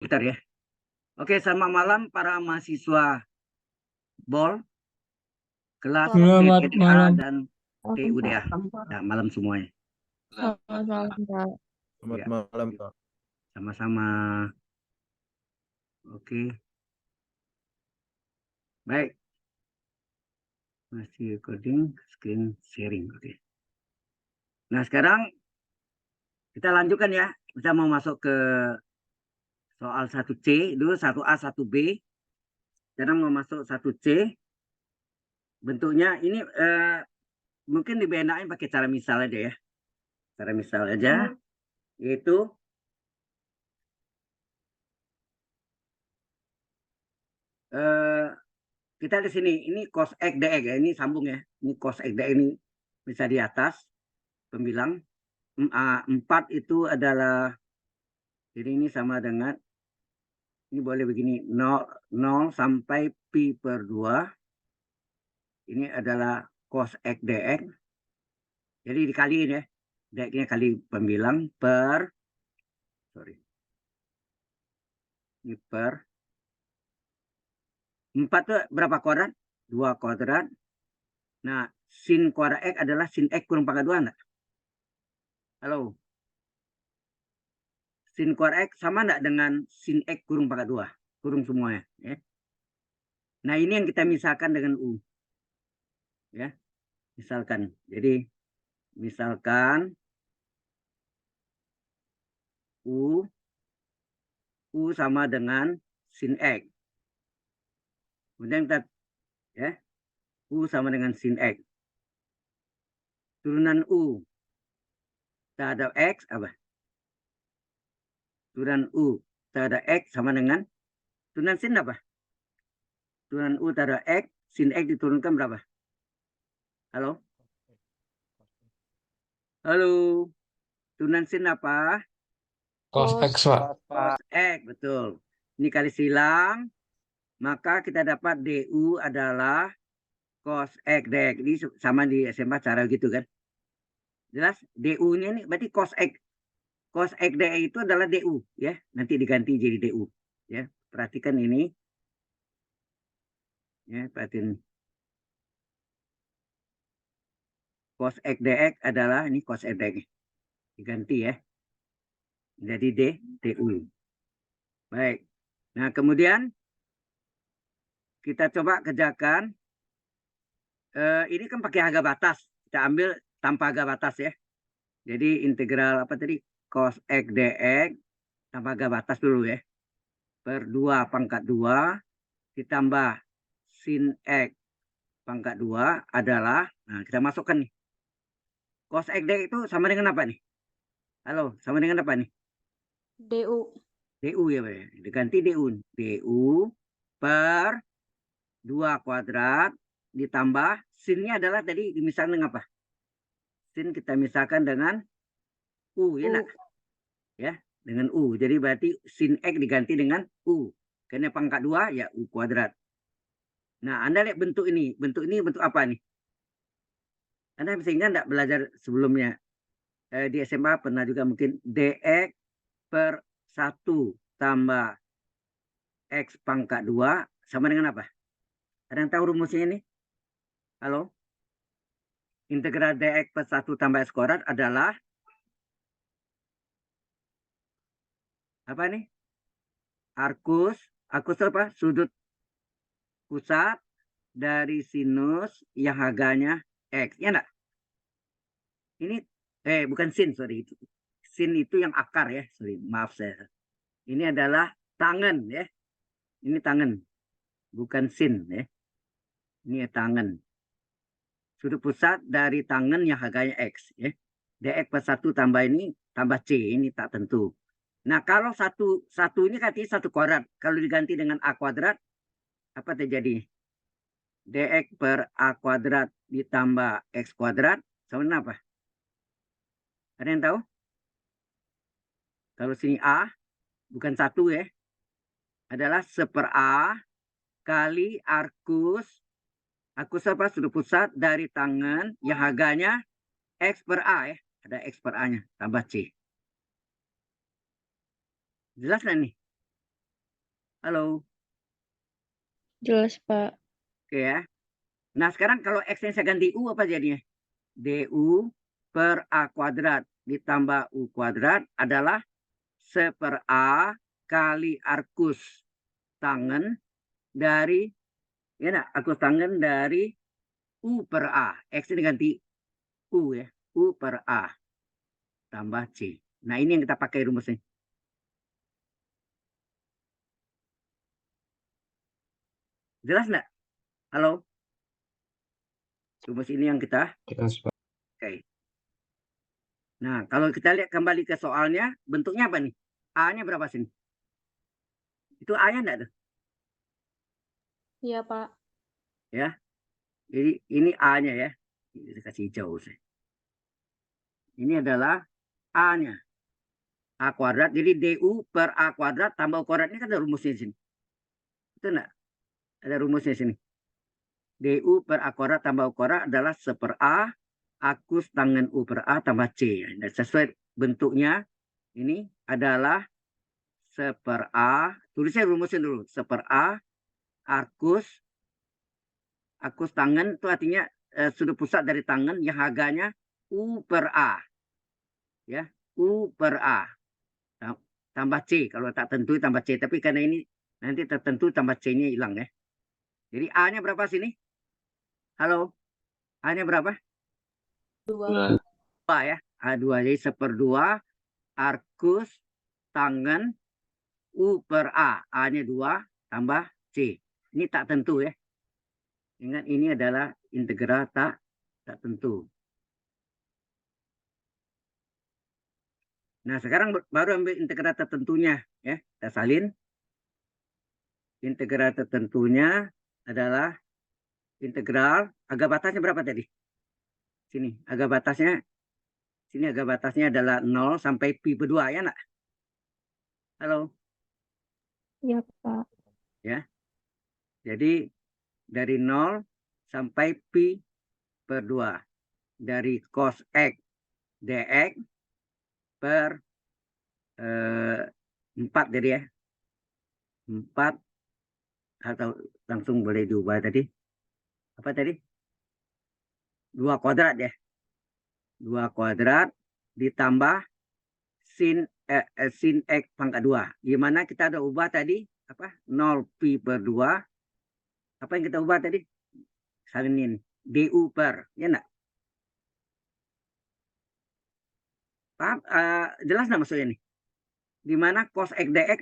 Bentar ya. Oke, selamat malam para mahasiswa BOL, kelas Selamat TPDA malam. dan TUDA. Nah, malam semuanya. Selamat malam, Pak. Selamat Ya, malam, Pak. sama-sama. Oke, baik. Masih recording, screen sharing. Oke. Nah, sekarang kita lanjutkan ya. Kita mau masuk ke soal 1C, dulu 1A, 1B. Sekarang mau masuk 1C. Bentuknya ini mungkin dibedain pakai cara misal aja ya. Cara misal aja, yaitu kita di sini, ini cos X dx ya, ini sambung ya. Ini cos X dx ini bisa di atas pembilang 4 itu adalah, jadi ini sama dengan, ini boleh begini, 0 sampai pi per 2. Ini adalah cos X dx. Jadi dikaliin ya. Dx-nya kali pembilang per, sorry, ini per 4 itu berapa kuadrat? 2 kuadrat. Nah, sin kuadrat X adalah sin X kurang pangkat 2 enggak? Halo? Sin kuadrat X sama enggak dengan sin X kurung pangkat 2? Kurung semuanya. Ya. Nah, ini yang kita misalkan dengan U. Ya, misalkan. Jadi, misalkan U sama dengan sin X. Kemudian kita, ya, U sama dengan sin X. Turunan U terhadap X apa? Turunan U terhadap X sama dengan turunan sin apa? Turunan U terhadap X, sin X diturunkan berapa? Halo? Halo? Turunan sin apa? Cos X, Pak. Cos X, betul. Ini kali silang, maka kita dapat DU adalah cos X dx. Ini sama di SMA cara gitu kan. Jelas? DU-nya ini berarti cos X. Cos X dx itu adalah DU ya. Nanti diganti jadi DU ya. Perhatikan ini. Ya, perhatiin. Cos X dx adalah ini cos X dx. Diganti ya. Jadi DU. Baik. Nah, kemudian kita coba kerjakan. Ini kan pakai harga batas. Kita ambil tanpa harga batas ya. Jadi integral apa tadi? Cos X dx tanpa harga batas dulu ya. Per 2 pangkat 2 ditambah sin X pangkat 2 adalah, nah kita masukkan nih. Cos X dx itu sama dengan apa nih? Halo, sama dengan apa nih? DU. DU ya Pak. Diganti DU. DU per 2 kuadrat ditambah sinnya adalah tadi dimisalkan dengan apa? Sin kita misalkan dengan U ya nak? Ya, dengan U. Jadi berarti sin X diganti dengan U. Karena pangkat 2 ya U kuadrat. Nah, Anda lihat bentuk ini. Bentuk ini bentuk apa nih? Anda bisa ingat enggak belajar sebelumnya? Di SMA pernah juga mungkin DX per 1 tambah X pangkat 2 sama dengan apa? Ada yang tahu rumusnya ini? Halo? Integral DX per 1 tambah X kuadrat adalah apa nih? Arkus apa? Sudut pusat dari sinus yang harganya X. Ya enggak? Ini bukan sin, sorry. Sin itu yang akar ya. Sorry, maaf saya. Ini adalah tangan ya. Ini tangan. Bukan sin ya. Ini tangan. Sudut pusat dari tangan yang harganya X ya. DX per 1 tambah ini tambah C, ini tak tentu. Nah, kalau satu ini katanya 1 kuadrat. Kalau diganti dengan A kuadrat, apa terjadi? DX per A kuadrat ditambah X kuadrat sama dengan apa? Ada yang tahu? Kalau sini A, bukan 1 ya. Adalah 1/A kali arkus apa? Sudut pusat dari tangan yang harganya X per A ya. Ada X per A-nya, tambah C. Jelas nggak nih? Halo, Jelas, Pak. oke ya. Nah, sekarang kalau X-nya saya ganti U apa jadinya? DU per A kuadrat ditambah U kuadrat adalah 1/A kali arkus tangen dari, ya nak, arkus tangen dari U per A. X ini ganti U ya. U per A tambah C. Nah, ini yang kita pakai rumusnya. Jelas nggak? Halo? Rumus ini yang kita Jelas, Pak. pakai. Nah, kalau kita lihat kembali ke soalnya, bentuknya apa nih? A-nya berapa sini? Itu A-nya enggak tuh? Iya, Pak. Ya. Jadi ini A-nya ya. Ini kasih hijau saya. Ini adalah A-nya. A kuadrat. Jadi DU per A kuadrat tambah U kuadrat. Ini kan ada rumusnya di sini. Itu enggak? Ada rumusnya di sini. DU per A kuadrat tambah U kuadrat adalah 1/A akus tangen U per A tambah C. Dan sesuai bentuknya, ini adalah 1/A. Tulisnya rumusnya dulu. 1/A arkus tangen itu artinya sudut pusat dari tangen yang harganya U per A. Ya, U per A. Tambah C. Kalau tak tentu tambah C. Tapi karena ini nanti tertentu tambah C-nya hilang ya. Jadi A-nya berapa sini? Halo? A-nya berapa? 2. 2 ya. A2. Jadi 1/2 arkus tangen U per A. A-nya 2 tambah C. Ini tak tentu ya. Ingat ini adalah integral tak tentu. Nah, sekarang baru ambil integral tertentunya ya. Kita salin. Integral tertentunya adalah integral, agak batasnya berapa tadi? Sini, agak batasnya adalah 0 sampai pi berdua ya nak? Halo, Iya, Pak. ya. Jadi dari 0 sampai pi per 2. Dari cos X dx per 4 jadi ya. 4 atau langsung boleh diubah tadi. Apa tadi? 2 kuadrat ya. 2 kuadrat ditambah sin X pangkat 2. Gimana kita ada ubah tadi? Apa? 0 pi per 2. Apa yang kita ubah tadi? Salinin. DU per. Ya enggak? Paham? Jelas nggak maksudnya nih? Dimana cos X dx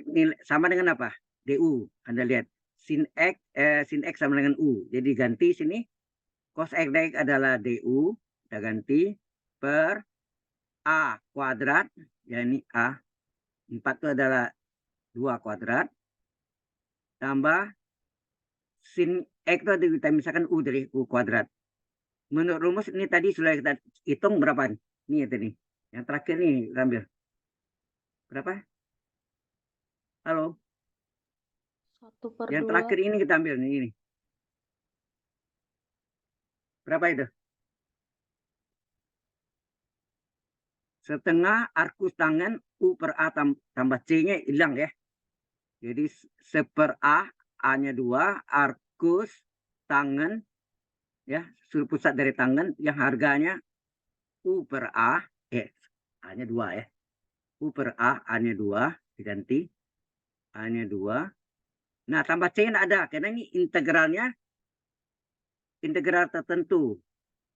sama dengan apa? DU. Anda lihat. Sin X sama dengan U. Jadi ganti sini. Cos X dx adalah DU. Kita ganti per A kuadrat. Ya ini A. 4 itu adalah 2 kuadrat. Tambah sin X itu kita misalkan U dari U kuadrat. Menurut rumus ini tadi sudah kita hitung berapa? Ini ya tadi. Yang terakhir nih ambil. Berapa? Halo? 1/2. Yang terakhir ini kita ambil nih ini. Berapa itu? Setengah arkus tangen U per A tambah C-nya hilang ya. Jadi 1/A, A-nya 2, arkus tangen ya, sudut pusat dari tangen yang harganya U per A, A-nya 2 ya. U per A, A-nya 2 diganti. A-nya 2. Nah, tambah C-nya ada karena ini integralnya integral tertentu,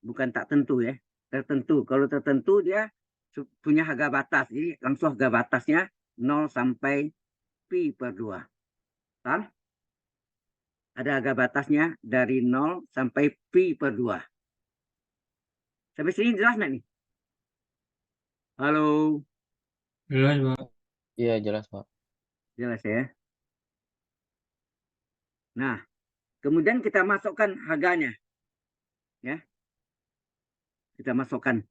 bukan tak tentu ya. Tertentu. Kalau tertentu dia punya harga batas. Jadi langsung harga batasnya 0 sampai pi per 2. Kan? Ada harga batasnya dari 0 sampai pi per 2. Sampai sini jelas nggak nih? Halo? Jelas, Pak. Iya, jelas, Pak. Jelas ya? Nah, kemudian kita masukkan harganya. Ya. Kita masukkan.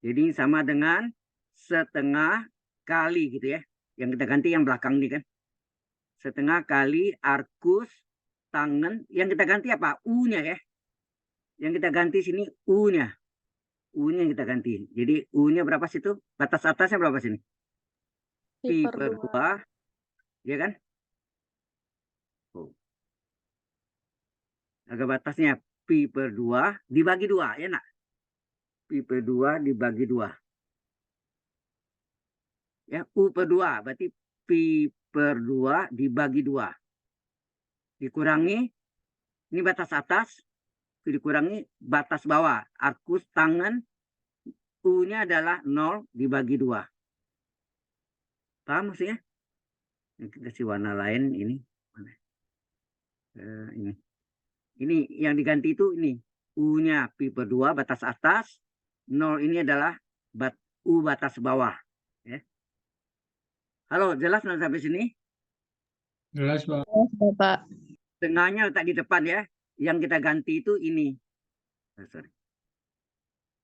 Jadi sama dengan setengah kali gitu ya. Yang kita ganti yang belakang ini kan. Setengah kali arkus tangen. Yang kita ganti apa? U-nya ya. Yang kita ganti sini U-nya. U-nya yang kita ganti. Jadi U-nya berapa situ? Batas atasnya berapa sini? Pi per 2. Ya kan? Oh. Harga batasnya pi per 2 dibagi 2, ya nak? Pi per 2 dibagi 2. Ya, U per 2, berarti pi per 2 dibagi 2. Dikurangi, ini batas atas, dikurangi batas bawah. Arkus tangan, U-nya adalah 0 dibagi 2. Paham maksudnya? Kita kasih warna lain ini. Ini. Ini yang diganti itu ini. U-nya pi per 2 batas atas, 0 ini adalah U batas bawah. Ya. Halo, jelas nggak sampai sini? Jelas, Pak. Jelas, Bapak. Tengahnya letak di depan ya. Yang kita ganti itu ini. Sorry.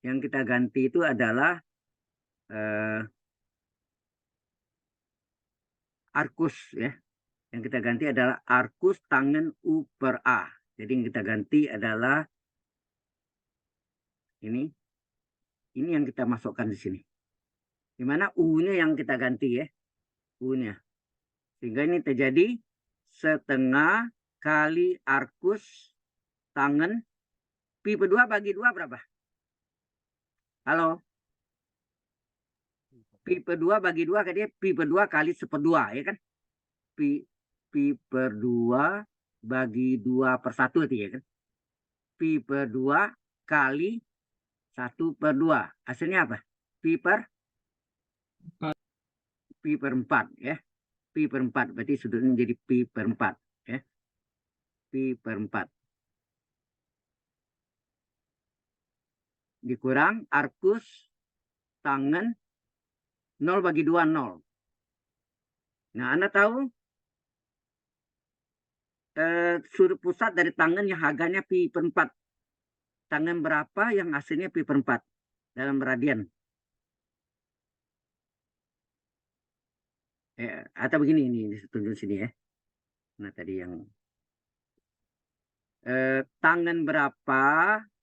Yang kita ganti itu adalah arkus ya. Yang kita ganti adalah arkus tangan U per A. Jadi yang kita ganti adalah ini. Ini yang kita masukkan di sini. Dimana U-nya yang kita ganti ya. U-nya. Sehingga ini terjadi setengah kali arkus tangan pi per 2 bagi 2 berapa? Halo? Pi per 2 bagi 2 kan dia pi per 2 kali 1/2 ya kan? Pi per 2 bagi 2 per 1 itu ya kan? Pi per 2 kali 1/2. Hasilnya apa? Pi per 4 ya. Pi per 4 berarti sudutnya menjadi pi per 4 ya. Pi per 4. Dikurang arkus tangan 0 bagi 2 0. Nah, Anda tahu sudut pusat dari tangan yang harganya pi per 4. Tangan berapa yang hasilnya pi per 4 dalam radian? Atau begini, ini tunjuk sini ya. Nah, tadi yang tangan berapa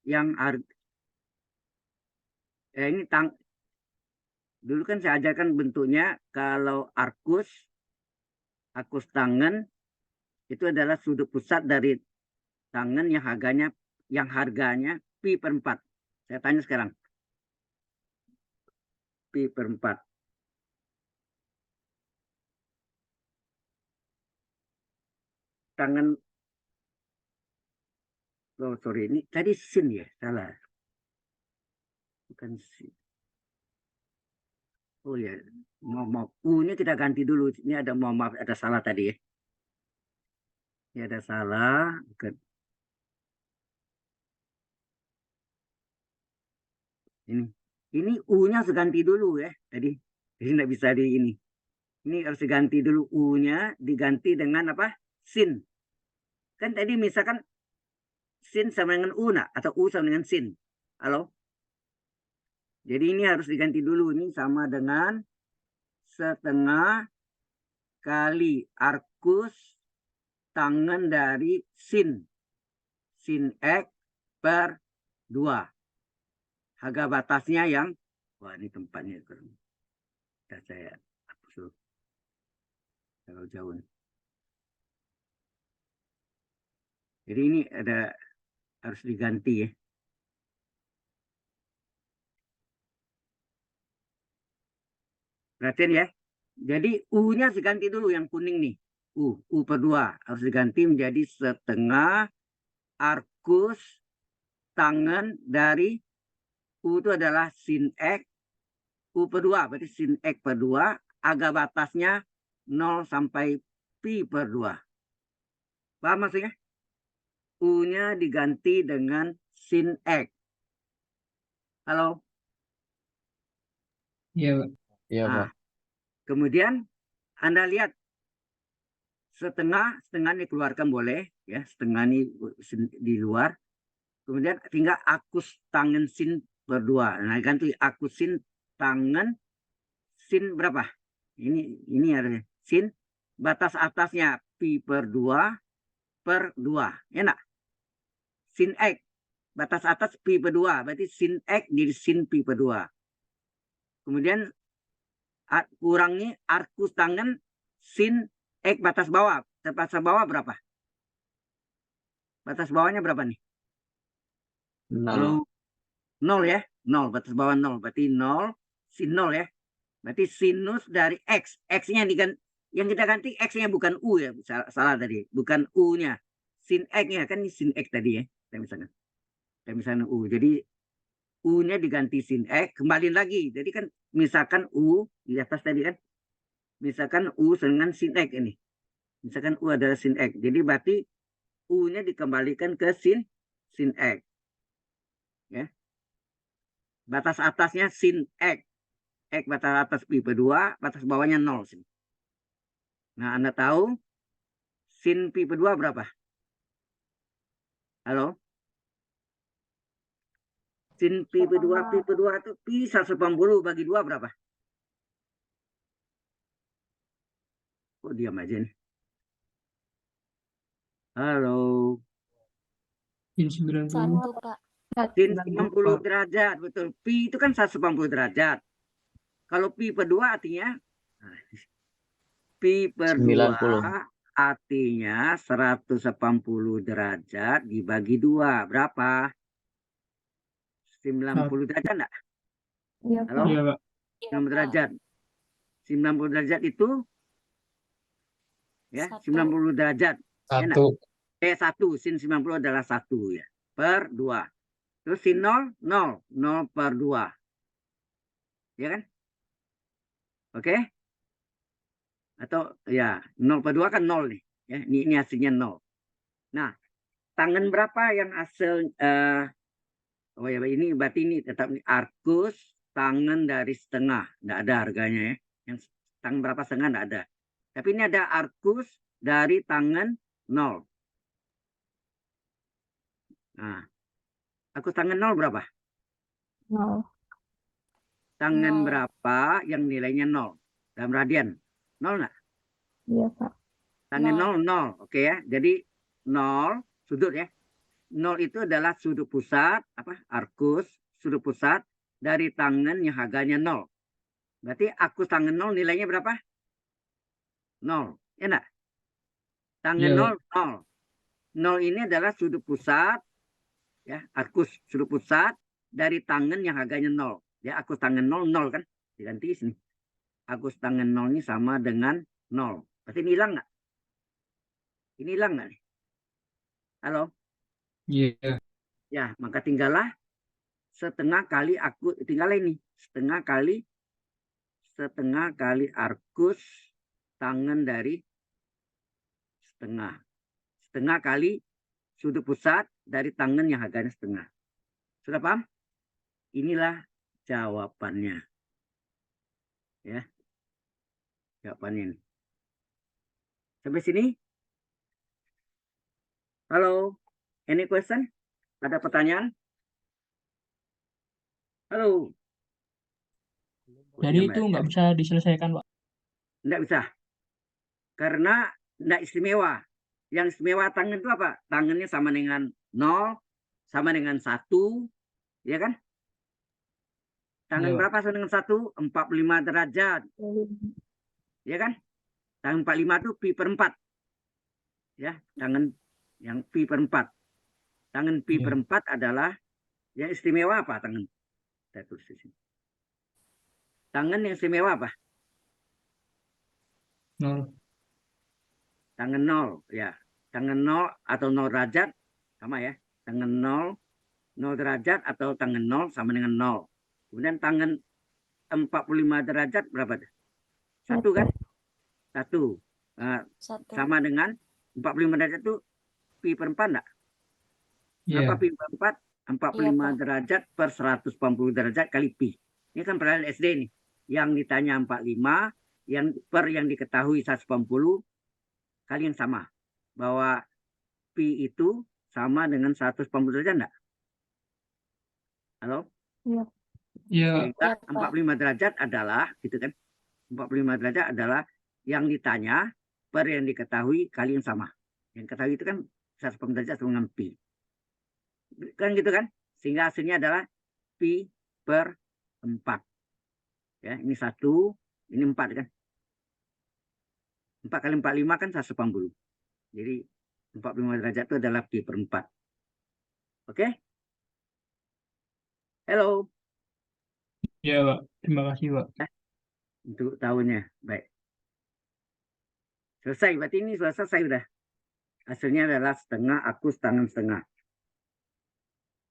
yang ini dulu kan saya ajarkan bentuknya kalau arkus tangan itu adalah sudut pusat dari tangan yang harganya pi per 4. Saya tanya sekarang. Pi per 4. Tangan, oh sorry, ini tadi sin ya, salah. Bukan sin. Oh ya, maaf. U-nya kita ganti dulu. Ini ada maaf, ada salah tadi ya. Ini ada salah. Bukan. Ini U-nya harus ganti dulu ya. Jadi tidak bisa di ini. Ini harus diganti dulu U-nya, diganti dengan apa? Sin. Kan tadi misalkan sin sama dengan U, atau U sama dengan sin. Halo? Jadi ini harus diganti dulu. Ini sama dengan setengah kali arkus tangan dari sin. Sin X per 2. Harga batasnya yang, wah ini tempatnya. Sudah saya hapus kalau jauh. Jadi ini harus diganti ya. Perhatian ya. Jadi U-nya harus diganti dulu yang kuning nih. U per 2 harus diganti menjadi setengah arkus tangan dari U itu adalah sin X U per 2. Berarti sin X per 2 agak batasnya 0 sampai pi per 2. Paham maksudnya? U-nya diganti dengan sin X. Halo? Iya, Pak. Iya, Pak. Kemudian Anda lihat setengah ini keluarkan boleh ya, setengah ini di luar. Kemudian tinggal akus tangan sin per 2. Nah, ganti akus sin tangan sin berapa? Ini harusnya sin batas atasnya pi per 2 per 2. Ya enggak? Sin X batas atas pi per 2, berarti sin X jadi sin pi per 2. Kemudian kurangi arkus tangan sin X batas bawah. Batas bawah berapa? Batas bawahnya berapa nih? Nol. Kalau 0 ya, 0, batas bawah 0, berarti 0, sin 0 ya. Berarti sinus dari X, X-nya yang kita ganti X-nya bukan U ya, salah tadi, bukan U-nya. Sin X-nya kan ini sin X tadi ya, kita misalkan U. Jadi U-nya diganti sin X, kembali lagi. Jadi kan misalkan U di atas tadi kan, misalkan U dengan sin X ini. Misalkan U adalah sin X. Jadi berarti U-nya dikembalikan ke sin X. Ya. Batas atasnya sin X. X batas atas pi per 2, batas bawahnya 0. Nah, Anda tahu sin pi per 2 berapa? Halo? Sin pi per 2 itu pi 180 bagi 2 berapa? Kok diam aja nih? Halo? Sin 90. 1, Pak. Sin 90 derajat, betul. Pi itu kan 180 derajat. Kalau pi per 2 artinya pi per 2 90. artinya 180 derajat dibagi 2. Berapa? 90 derajat enggak? Iya, Halo? Iya, Pak. 90 derajat. 90 derajat itu ya, 90 derajat. Ya, enggak? 1. 1, sin 90 adalah 1 ya. Per 2. Terus sin 0, 0. 0 per 2. Ya kan? Oke? Atau ya, 0 per 2 kan 0 nih. Ya, ini hasilnya 0. Nah, tangan berapa yang hasil oh ya, ini berarti ini tetap arkus tangan dari setengah. Enggak ada harganya ya. Yang tangan berapa setengah enggak ada. Tapi ini ada arkus dari tangan 0. Nah, arkus tangan 0 berapa? 0. Tangan 0. berapa yang nilainya 0? Dalam radian. 0 enggak? Iya, Pak. Tangan 0. 0, 0. Oke ya. Jadi 0 sudut ya. 0 itu adalah sudut pusat, arkus, sudut pusat dari tangan yang harganya 0. Berarti arkus tangan 0 nilainya berapa? 0. Ya enggak? Tangan Iya, 0, 0. 0 ini adalah sudut pusat, ya, arkus sudut pusat dari tangan yang harganya 0. Ya, arkus tangan 0, 0 kan? Diganti sini. Arkus tangan 0 ini sama dengan 0. Berarti ini hilang nggak? Ini hilang nggak nih? Halo? iya. Ya, maka tinggallah setengah kali tinggal ini. Setengah kali arkus tangan dari setengah. Setengah kali sudut pusat dari tangan yang harganya setengah. Sudah paham? Inilah jawabannya. Ya. Jawabannya ini. Sampai sini? Halo? Any question? Ada pertanyaan? Halo? Jadi itu nggak bisa diselesaikan, Pak. Nggak bisa. Karena nggak istimewa. Yang istimewa tangan itu apa? Tangannya sama dengan 0, sama dengan 1, ya kan? Tangan Iya, Pak. berapa sama dengan 1? 45 derajat, ya kan? Tangan 45 itu pi per 4. Ya, tangan yang pi per 4. Tangan pi Iya. per 4 adalah yang istimewa apa tangan? Saya tulis di sini. Tangan yang istimewa apa? 0. Tangan 0, ya. Tangan 0 atau 0 derajat sama ya. Tangan 0, 0 derajat atau tangan 0 sama dengan 0. Kemudian tangan 45 derajat berapa? 1 kan? 1. Nah, 1. sama dengan 45 derajat itu pi per 4 enggak? Berapa Iya. pi per 4? 45 Pak. derajat per 180 derajat kali pi. Ini kan pelajaran SD nih. Yang ditanya 45, yang diketahui 180 kali yang sama. Bahwa pi itu sama dengan 180 derajat enggak? Halo? Iya. Iya. Sehingga Iya, Pak. 45 derajat adalah, gitu kan? 45 derajat adalah yang ditanya per yang diketahui kali yang sama. Yang ketahui itu kan 180 derajat sama dengan pi. Kan gitu kan? Sehingga hasilnya adalah pi per 4. Ya, ini 1, ini 4 kan? 4 kali 45 kan 180. Jadi 45 derajat itu adalah pi per 4. Oke? Halo, Iya, Pak. Terima kasih, Pak. untuk tahunnya. Baik. Selesai, berarti ini sudah selesai udah. Hasilnya adalah setengah akus tangan setengah.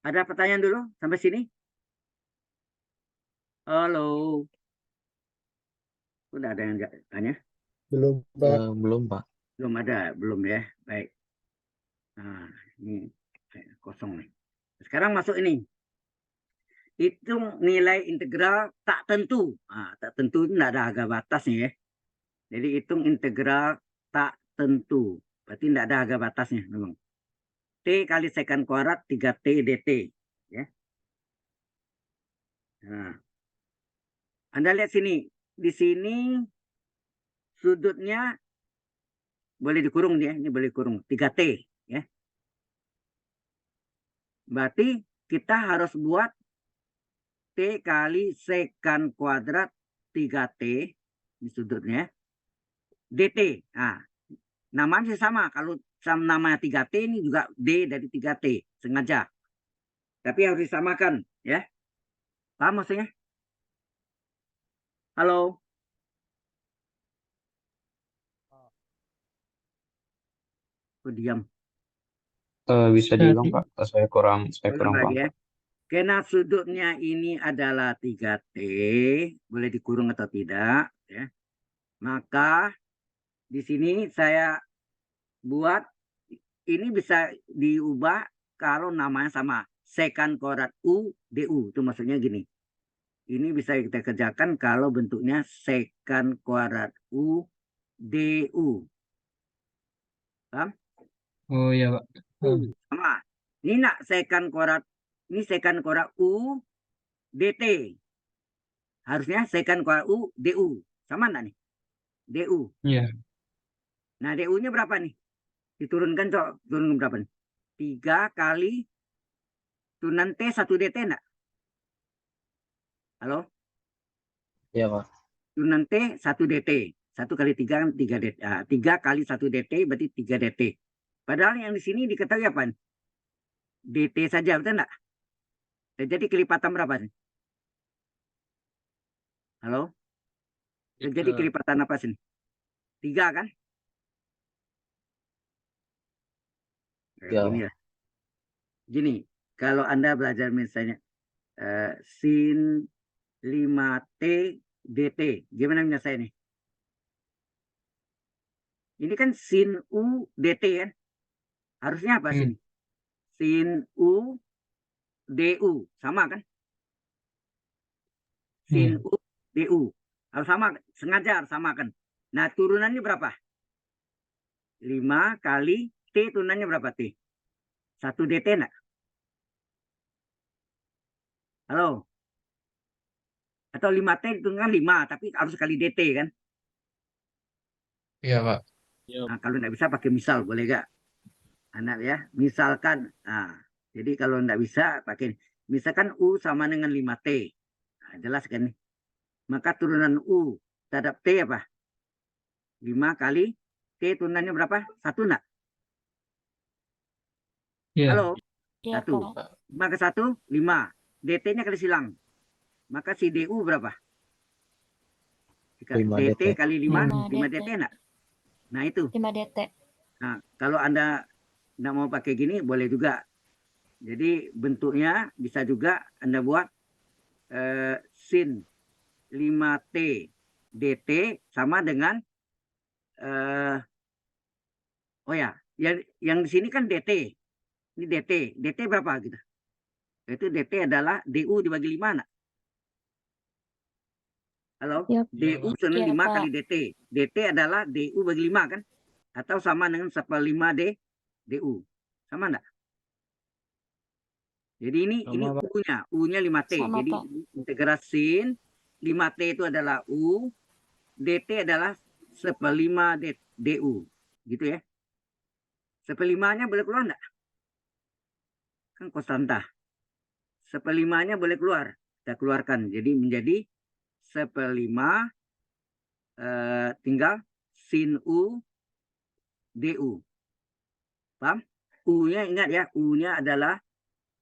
Ada pertanyaan dulu sampai sini? Halo. Udah ada yang nggak tanya? Belum, Pak. Belum, Pak. Belum ada, belum ya. Baik. Nah, ini kosong nih. Sekarang masuk ini. Hitung nilai integral tak tentu. Nah, tak tentu itu tidak ada harga batasnya ya. Jadi hitung integral tak tentu. Berarti tidak ada harga batasnya memang. T kali sekant kuadrat 3T dt. Ya. Nah, Anda lihat sini. Di sini sudutnya boleh dikurung ya. Ini boleh dikurung. 3T. Ya. Berarti kita harus buat T kali sekant kuadrat 3T. Di sudutnya. dt. Nah, namanya sama. Kalau namanya 3T ini juga D dari 3T. Sengaja. Tapi harus disamakan. Ya. Paham maksudnya? Halo? Aku diam. Bisa diulang, Pak. Saya kurang Ulang lagi paham. ya. Karena sudutnya ini adalah 3T. Boleh dikurung atau tidak. Ya. Maka di sini saya buat. Ini bisa diubah kalau namanya sama. Sekant kuadrat U, DU. Itu maksudnya gini. Ini bisa kita kerjakan kalau bentuknya sekant kuadrat U, DU. Paham? Oh iya, Pak. Sama. Ini nak sekant kuadrat. Ini sekant kuadrat U, DT. Harusnya sekant kuadrat U, DU. Sama enggak nih? DU. Iya. Nah, DU-nya berapa nih? Diturunkan, Cok. Turun berapa nih? 3 kali turunan T 1 DT enggak? Halo? Iya, Pak. Turunan T 1 DT. 1 kali 3 kan 3 DT. 3 kali 1 DT berarti 3 DT. Padahal yang di sini diketahui apa? DT saja, betul enggak? Jadi kelipatan berapa nih? Halo? Jadi kelipatan apa sih? 3 kan? Ya. Gini ya. Gini, kalau Anda belajar misalnya sin 5T dt. Gimana menyelesaikan ini? Ini kan sin U dt kan? Harusnya apa sini? Sin U du. Sama kan? Sin U du. Harus sama. Sengaja harus sama kan? Nah, turunannya berapa? 5 kali T turunannya berapa T? 1 dt enggak? Halo? Atau 5T diturunkan 5, tapi harus kali dt kan? Iya, Pak. Nah, kalau enggak bisa pakai misal, boleh gak? Anak ya, misalkan. Nah, jadi kalau enggak bisa pakai, misalkan U sama dengan 5T. Nah, jelas kan? Maka turunan U terhadap T apa? 5 kali T turunannya berapa? 1 enggak? Iya. Halo? Iya, 1. Pak. 5 ke 1, 5. DT-nya kali silang. Maka si DU berapa? 5 DT DT. kali 5, 5 5 DT. DT enggak? Nah, itu. 5 DT. Nah, kalau Anda enggak mau pakai gini, boleh juga. Jadi bentuknya bisa juga Anda buat sin 5T dt sama dengan oh ya, yang di sini kan dt. Ini dt. dt berapa gitu? Itu dt adalah du dibagi 5 nak. Halo? Iya, Du sama Iya, 5 Pak. kali dt. dt adalah du bagi 5 kan? Atau sama dengan 1/5 du. Sama enggak? Jadi ini Sama, Pak. U-nya. U-nya 5T. Sama, Jadi Pak. integral sin 5T itu adalah U. DT adalah 1/5 du. Gitu ya. 1/5-nya boleh keluar enggak? Kan konstanta. 1/5-nya boleh keluar. Kita keluarkan. Jadi menjadi 1/5 tinggal sin U du. Paham? U-nya ingat ya, U-nya adalah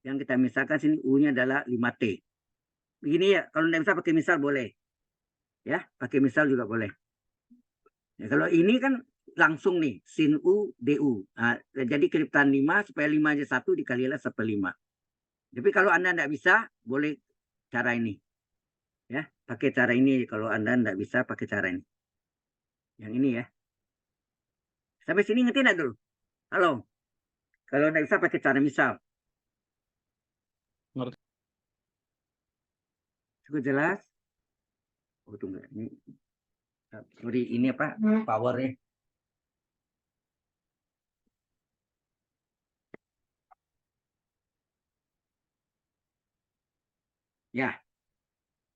yang kita misalkan sini, U-nya adalah 5T. Begini ya, kalau tidak bisa pakai misal boleh. Ya, pakai misal juga boleh. Ya, kalau ini kan langsung nih, sin U, DU. Nah, jadi kriptan 5, supaya 5 aja 1 dikalilah 1/5. Tapi kalau Anda tidak bisa, boleh cara ini. Ya, pakai cara ini kalau Anda tidak bisa pakai cara ini. Yang ini ya. Sampai sini ngerti enggak dulu? Halo. Kalau tidak bisa pakai cara misal. Ngerti. Cukup jelas? Oh, tunggu. Ini apa? Powernya. Ya.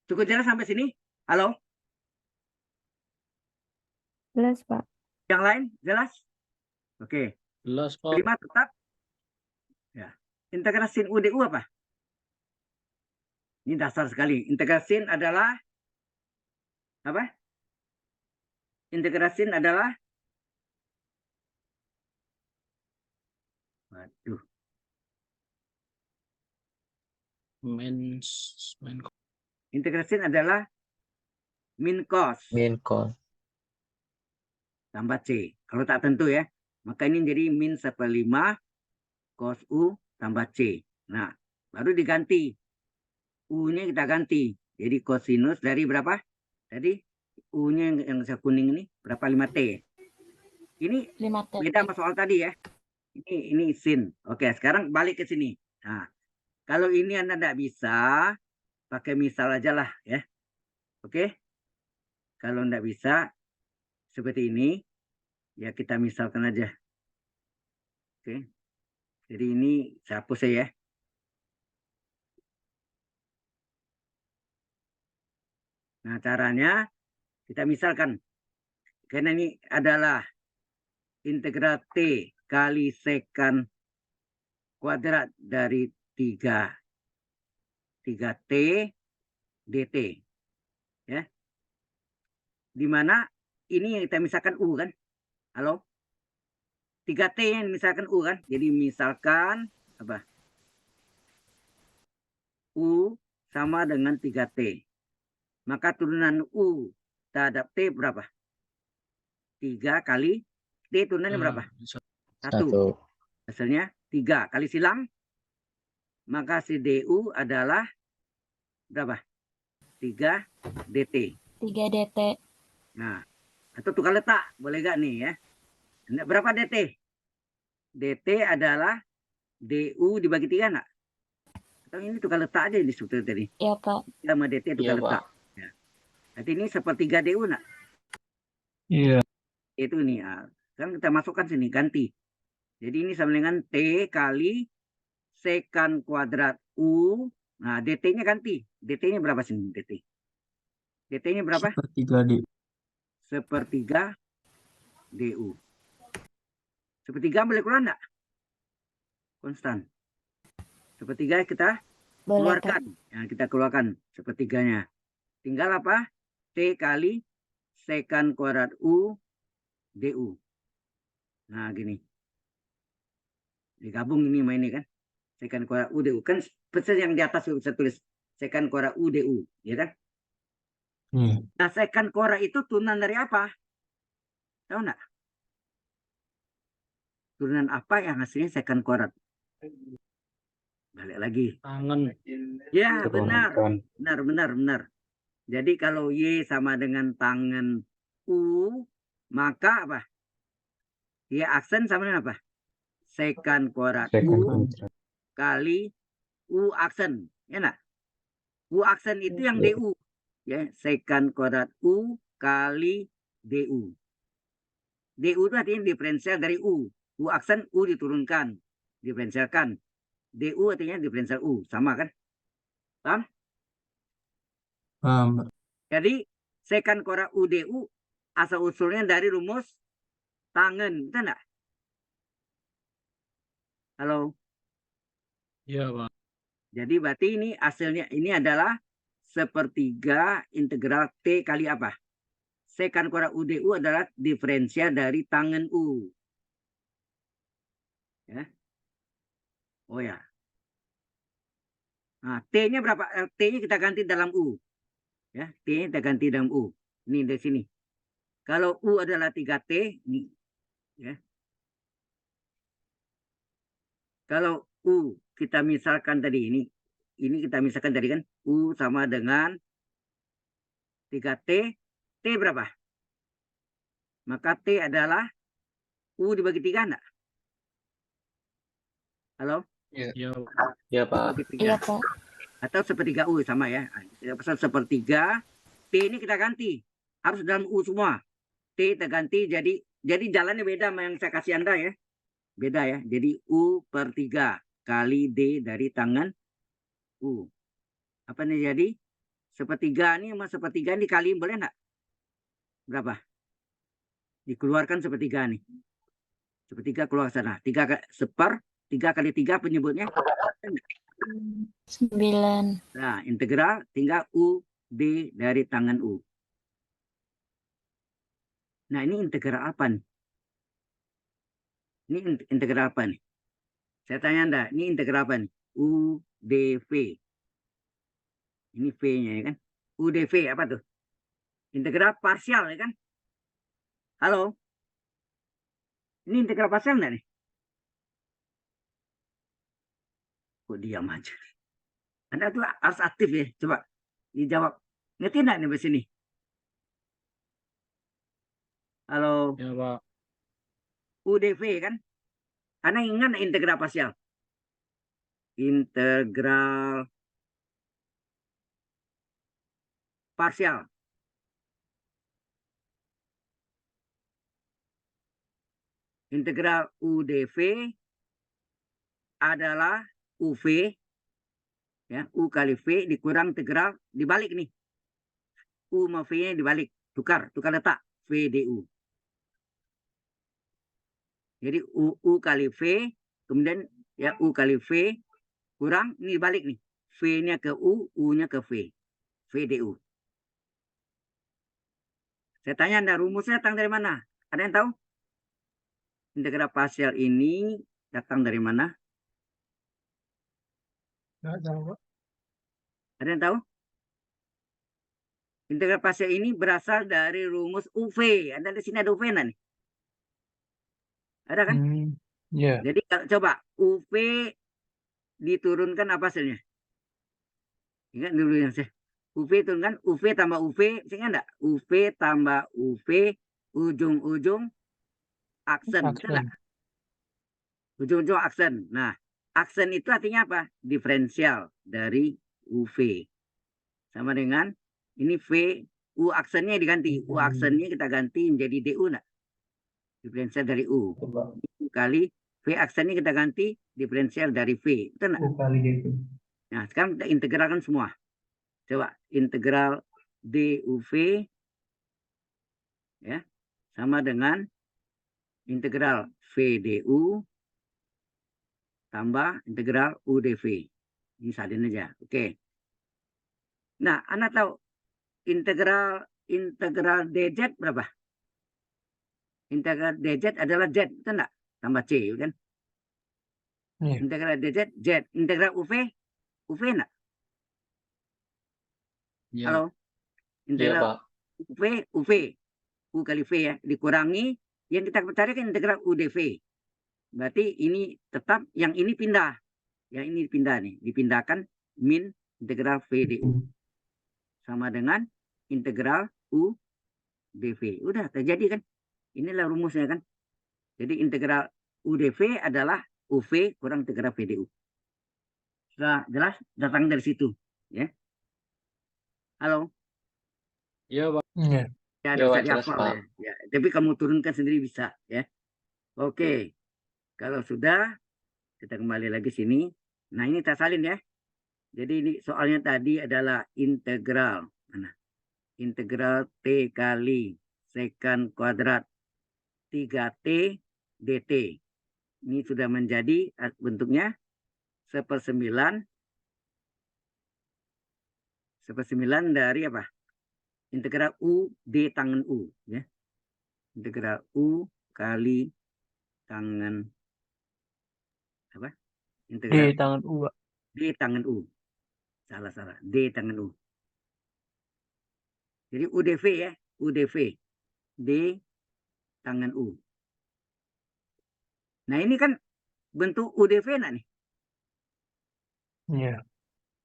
Cukup jelas sampai sini? Halo? Jelas, Pak. Yang lain jelas? Oke. Jelas, Pak. 5 tetap. Ya. Integrasi UDU apa? Ini dasar sekali. Integrasi adalah apa? Integrasi adalah waduh. Main Integrasi adalah min cos cos. tambah C. Kalau tak tentu ya. Maka ini jadi min 1/5 cos U tambah C. Nah, baru diganti. U-nya kita ganti. Jadi kosinus dari berapa? Tadi U-nya yang saya kuning ini berapa? 5T. Ini 5T. beda sama soal tadi ya. Ini sin. Oke, sekarang balik ke sini. Nah, kalau ini Anda tidak bisa, pakai misal aja lah ya. Oke. Kalau tidak bisa seperti ini, ya kita misalkan aja. Oke. Jadi ini saya hapus ya. Nah, caranya kita misalkan. Karena ini adalah integral T kali sekan kuadrat dari 3T dt. Ya. Di mana ini yang kita misalkan U kan? Halo? 3T yang misalkan U kan? Jadi misalkan apa? U sama dengan 3T. Maka turunan U terhadap T berapa? 3 kali T turunannya berapa? 1. Hasilnya 3 kali silang. Maka si DU adalah berapa? 3 DT. 3 DT. Nah, atau tukar letak. Boleh gak nih ya? Berapa DT? DT adalah DU dibagi 3 enggak? Atau ini tukar letak aja di struktur tadi. Iya, Pak. Sama DT tukar letak. Ya. Nanti ini 1/3 DU enggak? Iya. Itu nih. Kan kita masukkan sini, ganti. Jadi ini sama dengan T kali sekan kuadrat U. Nah, DT-nya ganti. DT-nya berapa sini? DT-nya berapa? 1/3 D. 1/3 DU. 1/3 boleh keluar enggak? Konstan. 1/3 kita Boleh, Pak. keluarkan. Nah, kita keluarkan 1/3-nya. Tinggal apa? T kali sekan kuadrat U DU. Nah, gini. Digabung ini sama ini kan. Sekan kuadrat U DU. Kan persis yang di atas saya tulis. Sekan kuadrat U DU. Ya kan? Nah, sekan kuadrat itu turunan dari apa? Tahu enggak? Turunan apa yang hasilnya sekan kuadrat? Balik lagi. Tangan. Ya, benar. Turunkan. Benar. Jadi kalau Y sama dengan tangan U, maka apa? Y aksen sama dengan apa? Sekan kuadrat U kali U aksen. Ya enggak? U aksen itu yang DU. Ya, sekan kuadrat U kali DU. DU itu artinya diferensial dari U. U aksen U diturunkan, diferensialkan. DU artinya diferensial U, sama kan? Paham? Paham, Pak. Jadi sekan kuadrat U DU asal usulnya dari rumus tangan, betul enggak? Halo. Iya, Pak. Jadi berarti ini hasilnya ini adalah 1/3 integral T kali apa? Sekan kuadrat UDU adalah diferensial dari tangan U. Ya. Oh ya. Nah, T-nya berapa? T-nya kita ganti dalam U. Ya, T-nya kita ganti dalam U. Ini dari sini. Kalau U adalah 3T, ini. Ya. Kalau U kita misalkan tadi ini kita misalkan tadi kan U sama dengan 3T, T berapa? Maka T adalah U dibagi 3 enggak? Halo? Ya, Ya, Pak. Bagi 3. Iya, Pak. Atau sepertiga U sama ya. Pasal sepertiga, T ini kita ganti. Harus dalam U semua. T kita ganti jadi jalannya beda sama yang saya kasih Anda ya. Beda ya. Jadi U per 3 kali D dari tangan U. Apa ini jadi? Sepertiga ini sama sepertiga ini dikaliin boleh enggak? Berapa? Dikeluarkan sepertiga nih. Sepertiga keluar sana. 3 kali 3 penyebutnya. 9. Nah, integral tinggal U D dari tangan U. Nah, ini integral apa nih? Ini integral apa nih? Saya tanya Anda, ini integral apa nih? U D V. Ini V-nya ya kan? U D V apa tuh? Integral parsial ya kan? Halo? Ini integral parsial enggak nih? Kok diam aja? Anda tuh harus aktif ya. Coba dijawab. Ngerti enggak nih bahasa ini? Halo? ya Pak. UDV kan? Anda ingat integral parsial? Integral parsial. Integral UDV adalah UV ya, U kali V dikurang integral dibalik nih. U sama V-nya dibalik, tukar letak VDU. Jadi U kali V, kemudian ya U kali V kurang ini dibalik nih. V-nya ke U, U-nya ke V. VDU. Saya tanya Anda, rumusnya datang dari mana? Ada yang tahu? Integral parsial ini datang dari mana? Nggak tahu, Pak. Ada yang tahu? Integral parsial ini berasal dari rumus UV. Ada di sini ada UV nih. Ada kan? Ya, Jadi kalau coba UV diturunkan apa hasilnya? Ingat dulu yang saya. UV turunkan UV tambah UV, ingat enggak? UV tambah UV ujung-ujung aksen, betul aksen. enggak? Ujung-ujung aksen. Nah, aksen itu artinya apa? Diferensial dari UV. Sama dengan ini V, U aksennya diganti. U aksennya kita ganti menjadi DU enggak? Diferensial dari U. U kali V aksennya kita ganti diferensial dari V. Betul enggak? Nah, sekarang kita integralkan semua. Coba integral DUV ya sama dengan integral VDU tambah integral UDV. Ini salin aja. Oke. Nah, Anda tahu integral DZ berapa? Integral DZ adalah Z, betul enggak? Tambah C, kan? Iya. Integral DZ, Z. Integral UV enggak? Ya. Halo? Iya, Integral Pak. UV, U kali V ya, dikurangi yang kita cari kan integral UDV. Berarti ini tetap, yang ini pindah. Yang ini pindah nih, dipindahkan min integral VDU. Sama dengan integral UDV. Udah terjadi kan? Inilah rumusnya kan? Jadi integral UDV adalah UV kurang integral VDU. Sudah jelas? Datang dari situ. Ya. Halo? Iya, Pak. Iya. Ya, Ya, ada Pak, bisa jelas, dihafal Pak. ya. Ya. Tapi kamu turunkan sendiri bisa. Ya. Oke. Kalau sudah, kita kembali lagi sini. Nah, ini kita salin ya. Jadi ini soalnya tadi adalah integral. Mana? Integral T kali sekant kuadrat 3T dt. Ini sudah menjadi bentuknya 1/9 dari apa? Integral U D tangan U. Ya. Integral U kali tangan Apa? D Integral tangan U, Pak. D tangan U. Salah. D tangan U. Jadi UDV ya. UDV. D tangan U. Nah ini kan bentuk UDV nak nih. Iya.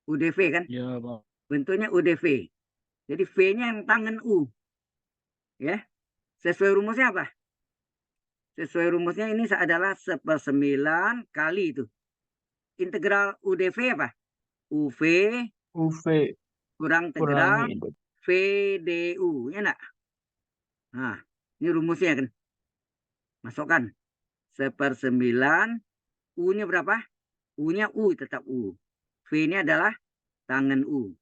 UDV kan. Iya, Pak. Bentuknya UDV. Jadi V-nya yang tangan U. Ya. Sesuai rumusnya apa? Sesuai rumusnya ini adalah 1/9 kali itu. Integral UDV apa? UV UV kurang kurangi integral VDU. Ya enggak? Nah, ini rumusnya kan. Masukkan 1/9. U-nya berapa? U-nya U, tetap U. V-nya adalah tangan U.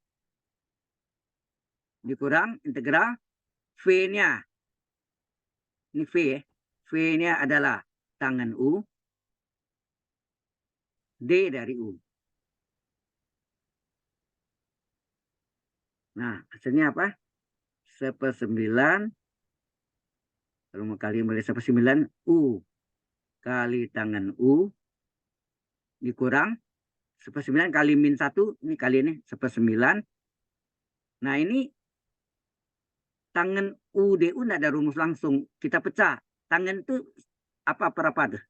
Dikurang integral V-nya. Ini V ya. V-nya adalah tangan U. D dari U. Nah, hasilnya apa? 1/9. Kalau mau kali boleh 1/9 U kali tangan U dikurang 1/9 kali min 1. Ini kali ini 1/9. Nah ini tangan U DU tidak ada rumus langsung. Kita pecah. Tangan itu apa tuh?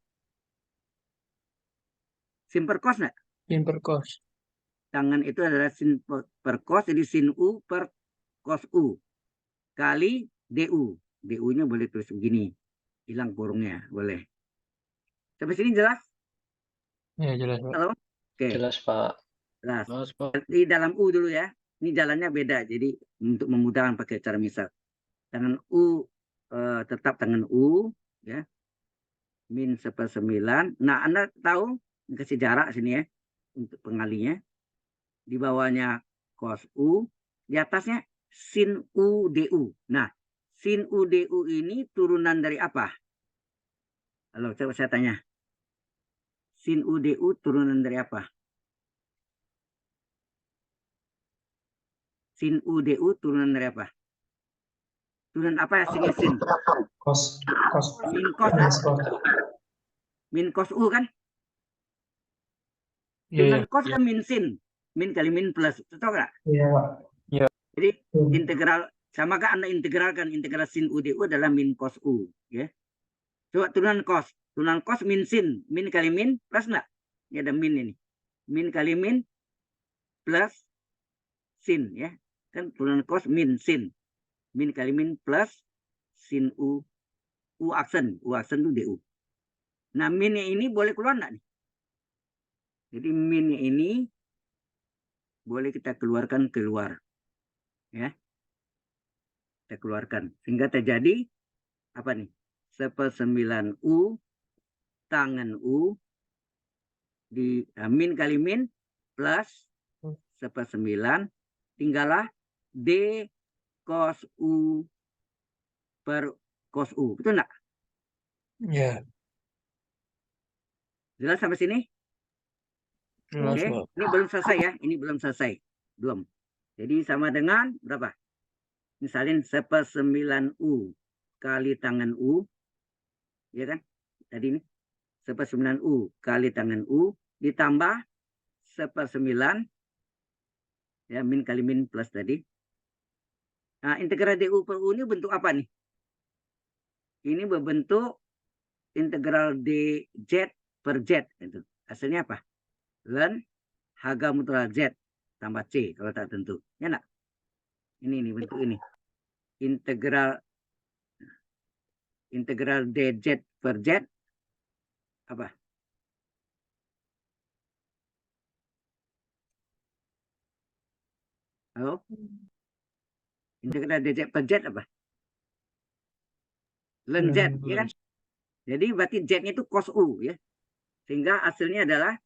Sin per cos enggak? sin per cos. Tangan itu adalah sin per cos. Jadi sin U per cos U. Kali DU. DU-nya boleh tulis begini. Hilang kurungnya. Boleh. Sampai sini jelas? Iya, jelas, Pak. Halo? Oke. Jelas, Pak. Jelas. Jelas, Pak. Di dalam U dulu ya. Ini jalannya beda. Jadi untuk memudahkan pakai cara misal. Tangan U tetap tangan U. Ya. Min 1/9. Nah, Anda tahu. Kasih jarak sini ya. Untuk pengalinya. Di bawahnya cos U. Di atasnya sin U DU. Nah, sin U DU ini turunan dari apa? Halo, coba saya tanya. Sin U DU turunan dari apa? Sin U DU turunan dari apa? Turunan apa hasilnya sin? Cos. Min cos. Min cos U kan? Iya, Turunan cos kan min sin. Min kali min plus. Tahu nggak? iya, Pak. Iya. Jadi integral sama kan Anda integralkan integral sin U DU adalah min cos U, ya. Coba turunan cos. Turunan cos min sin. Min kali min plus enggak? Ini ada min ini. Min kali min plus sin, ya. Kan turunan cos min sin. Min kali min plus sin U. U aksen. U aksen itu DU. Nah, minnya ini boleh keluar enggak nih? Jadi minnya ini boleh kita keluarkan keluar. Ya. Kita keluarkan. Sehingga terjadi apa nih? 1/9 U tangan U di min kali min plus 1/9 tinggallah D cos U per cos U. Betul enggak? Iya, Jelas sampai sini? jelas, Oke. Pak. Ini belum selesai ya. Ini belum selesai. Belum. Jadi sama dengan berapa? Misalnya 1/9 U kali tangan U. Ya kan? Tadi ini 1/9 U kali tangan U ditambah 1/9 ya min kali min plus tadi. Nah, integral DU per U ini bentuk apa nih? Ini berbentuk integral dz per z. Itu. Hasilnya apa? Ln H mutlak Z tambah C kalau tak tentu. Ya enggak? Ini bentuk ini. Integral dz per z apa? Halo? Integral dz per z apa? Ln Z, ya kan? Jadi berarti Z-nya itu cos U, ya. Sehingga hasilnya adalah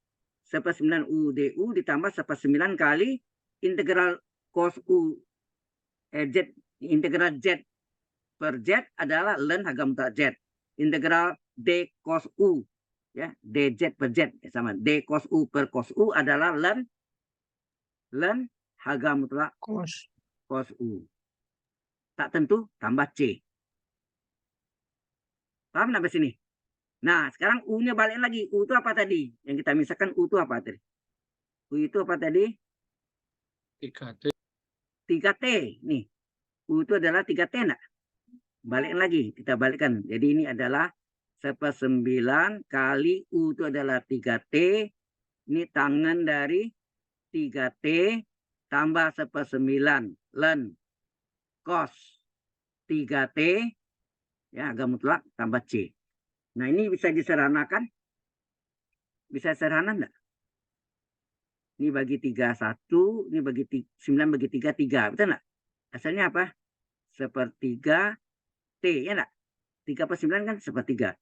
1/9 U DU ditambah 1/9 kali integral cos U Z. Integral Z per Z adalah ln H mutlak Z. Integral D cos U, ya, dz per Z sama D cos U per cos U adalah ln H mutlak cos U. Tak tentu tambah C. Paham sampai sini? Nah, sekarang U-nya balik lagi. U itu apa tadi? Yang kita misalkan U itu apa tadi? U itu apa tadi? 3T. 3T. Nih, U itu adalah 3T enggak? Balik lagi, kita balikkan. Jadi ini adalah 1/9 kali U itu adalah 3T. Ini tangan dari 3T tambah 1/9 len cos 3T ya agak mutlak tambah C. Nah, ini bisa disederhanakan? Bisa sederhana enggak? Ini bagi 3 1, ini bagi 9 bagi 3 3. Betul enggak? Hasilnya apa? 1/3 T ya enggak? 3/9 kan 1/3.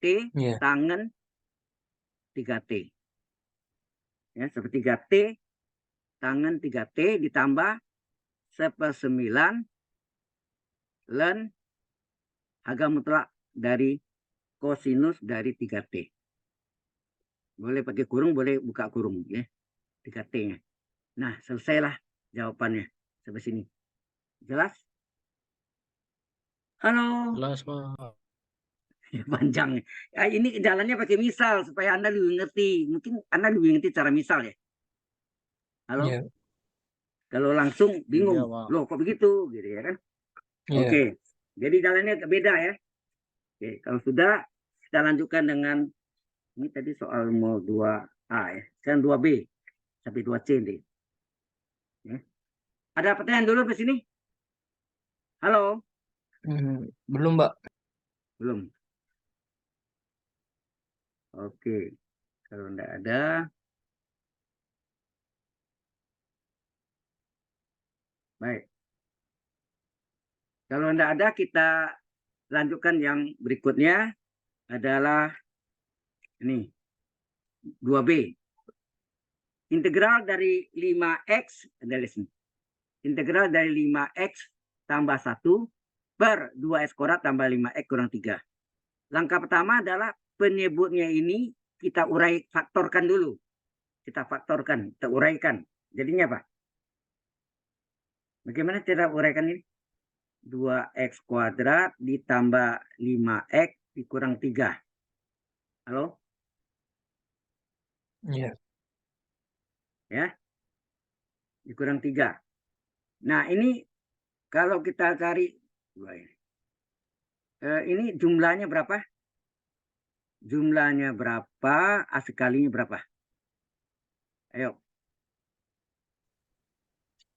T Iya. tangan 3T. Ya, 1/3 T tangan 3T ditambah 1/9 len harga mutlak dari kosinus dari 3T. Boleh pakai kurung, boleh buka kurung ya. 3T-nya. Nah, selesailah jawabannya sampai sini. Jelas? Halo. Jelas, Pak. Panjang. Ya, ini jalannya pakai misal supaya Anda lebih ngerti. Mungkin Anda lebih ngerti cara misal ya. Halo. Iya. Kalau langsung bingung. Iya, Pak. Loh, kok begitu? Gitu ya kan? Iya. Oke. Jadi jalannya beda ya. Oke, kalau sudah kita lanjutkan dengan ini tadi soal mau 2A ya. Sekarang 2B sampai 2C nih. Ya. Ada pertanyaan dulu di sini? Halo? Belum, Mbak. Belum. Oke. Kalau enggak ada, baik. Kalau enggak ada, kita lanjutkan yang berikutnya adalah ini 2B. Integral dari 5x dari sini. Integral dari 5x tambah 1 per 2x kuadrat tambah 5x kurang 3. Langkah pertama adalah penyebutnya ini kita faktorkan dulu. Kita faktorkan, kita uraikan. Jadinya apa? Bagaimana cara uraikan ini? 2x kuadrat ditambah 5x dikurang 3. Halo? Iya. Ya. Dikurang 3. Nah, ini kalau kita cari ini jumlahnya berapa? Jumlahnya berapa? Asal kalinya berapa? Ayo.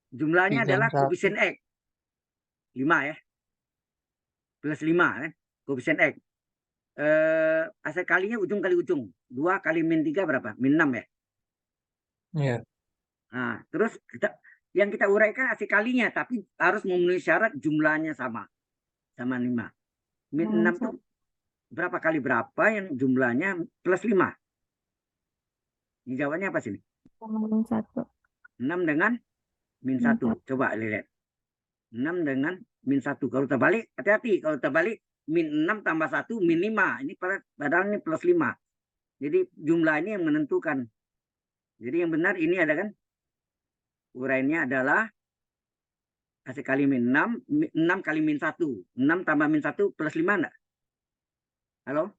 Jumlahnya adalah 31. koefisien X. 5 ya. Plus 5 kan. Koefisien X. Asal kalinya ujung kali ujung. 2 kali min 3 berapa? Min 6 ya. Iya. Nah, terus yang kita uraikan asal kalinya. Tapi harus memenuhi syarat jumlahnya sama. Sama 5. Min 6 itu berapa kali berapa yang jumlahnya plus 5? Ini jawabannya apa sini? Min 1. 6 dengan min 1. Coba lihat. 6 dengan min 1. Kalau terbalik, hati-hati. Kalau terbalik, min 6 tambah 1, min 5. Ini padahal ini plus 5. Jadi jumlah ini yang menentukan. Jadi yang benar ini ada kan? Uraiannya adalah hasil kali min 6, 6 kali min 1. 6 tambah min 1 plus 5 enggak? Halo?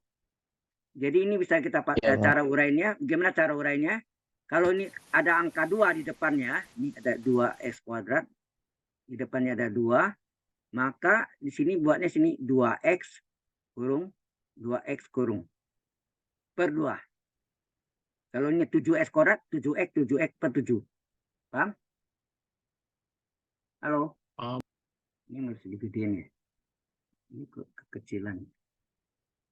Jadi ini bisa kita pakai cara uraiannya. Gimana cara uraiannya? Kalau ini ada angka 2 di depannya, ini ada 2x kuadrat. Di depannya ada 2, maka di sini buatnya sini 2x kurung 2x kurung per 2. Kalau ini 7x kuadrat, 7x per 7. Paham? Halo? Paham. Ini harus digedein ya. Ini kekecilan.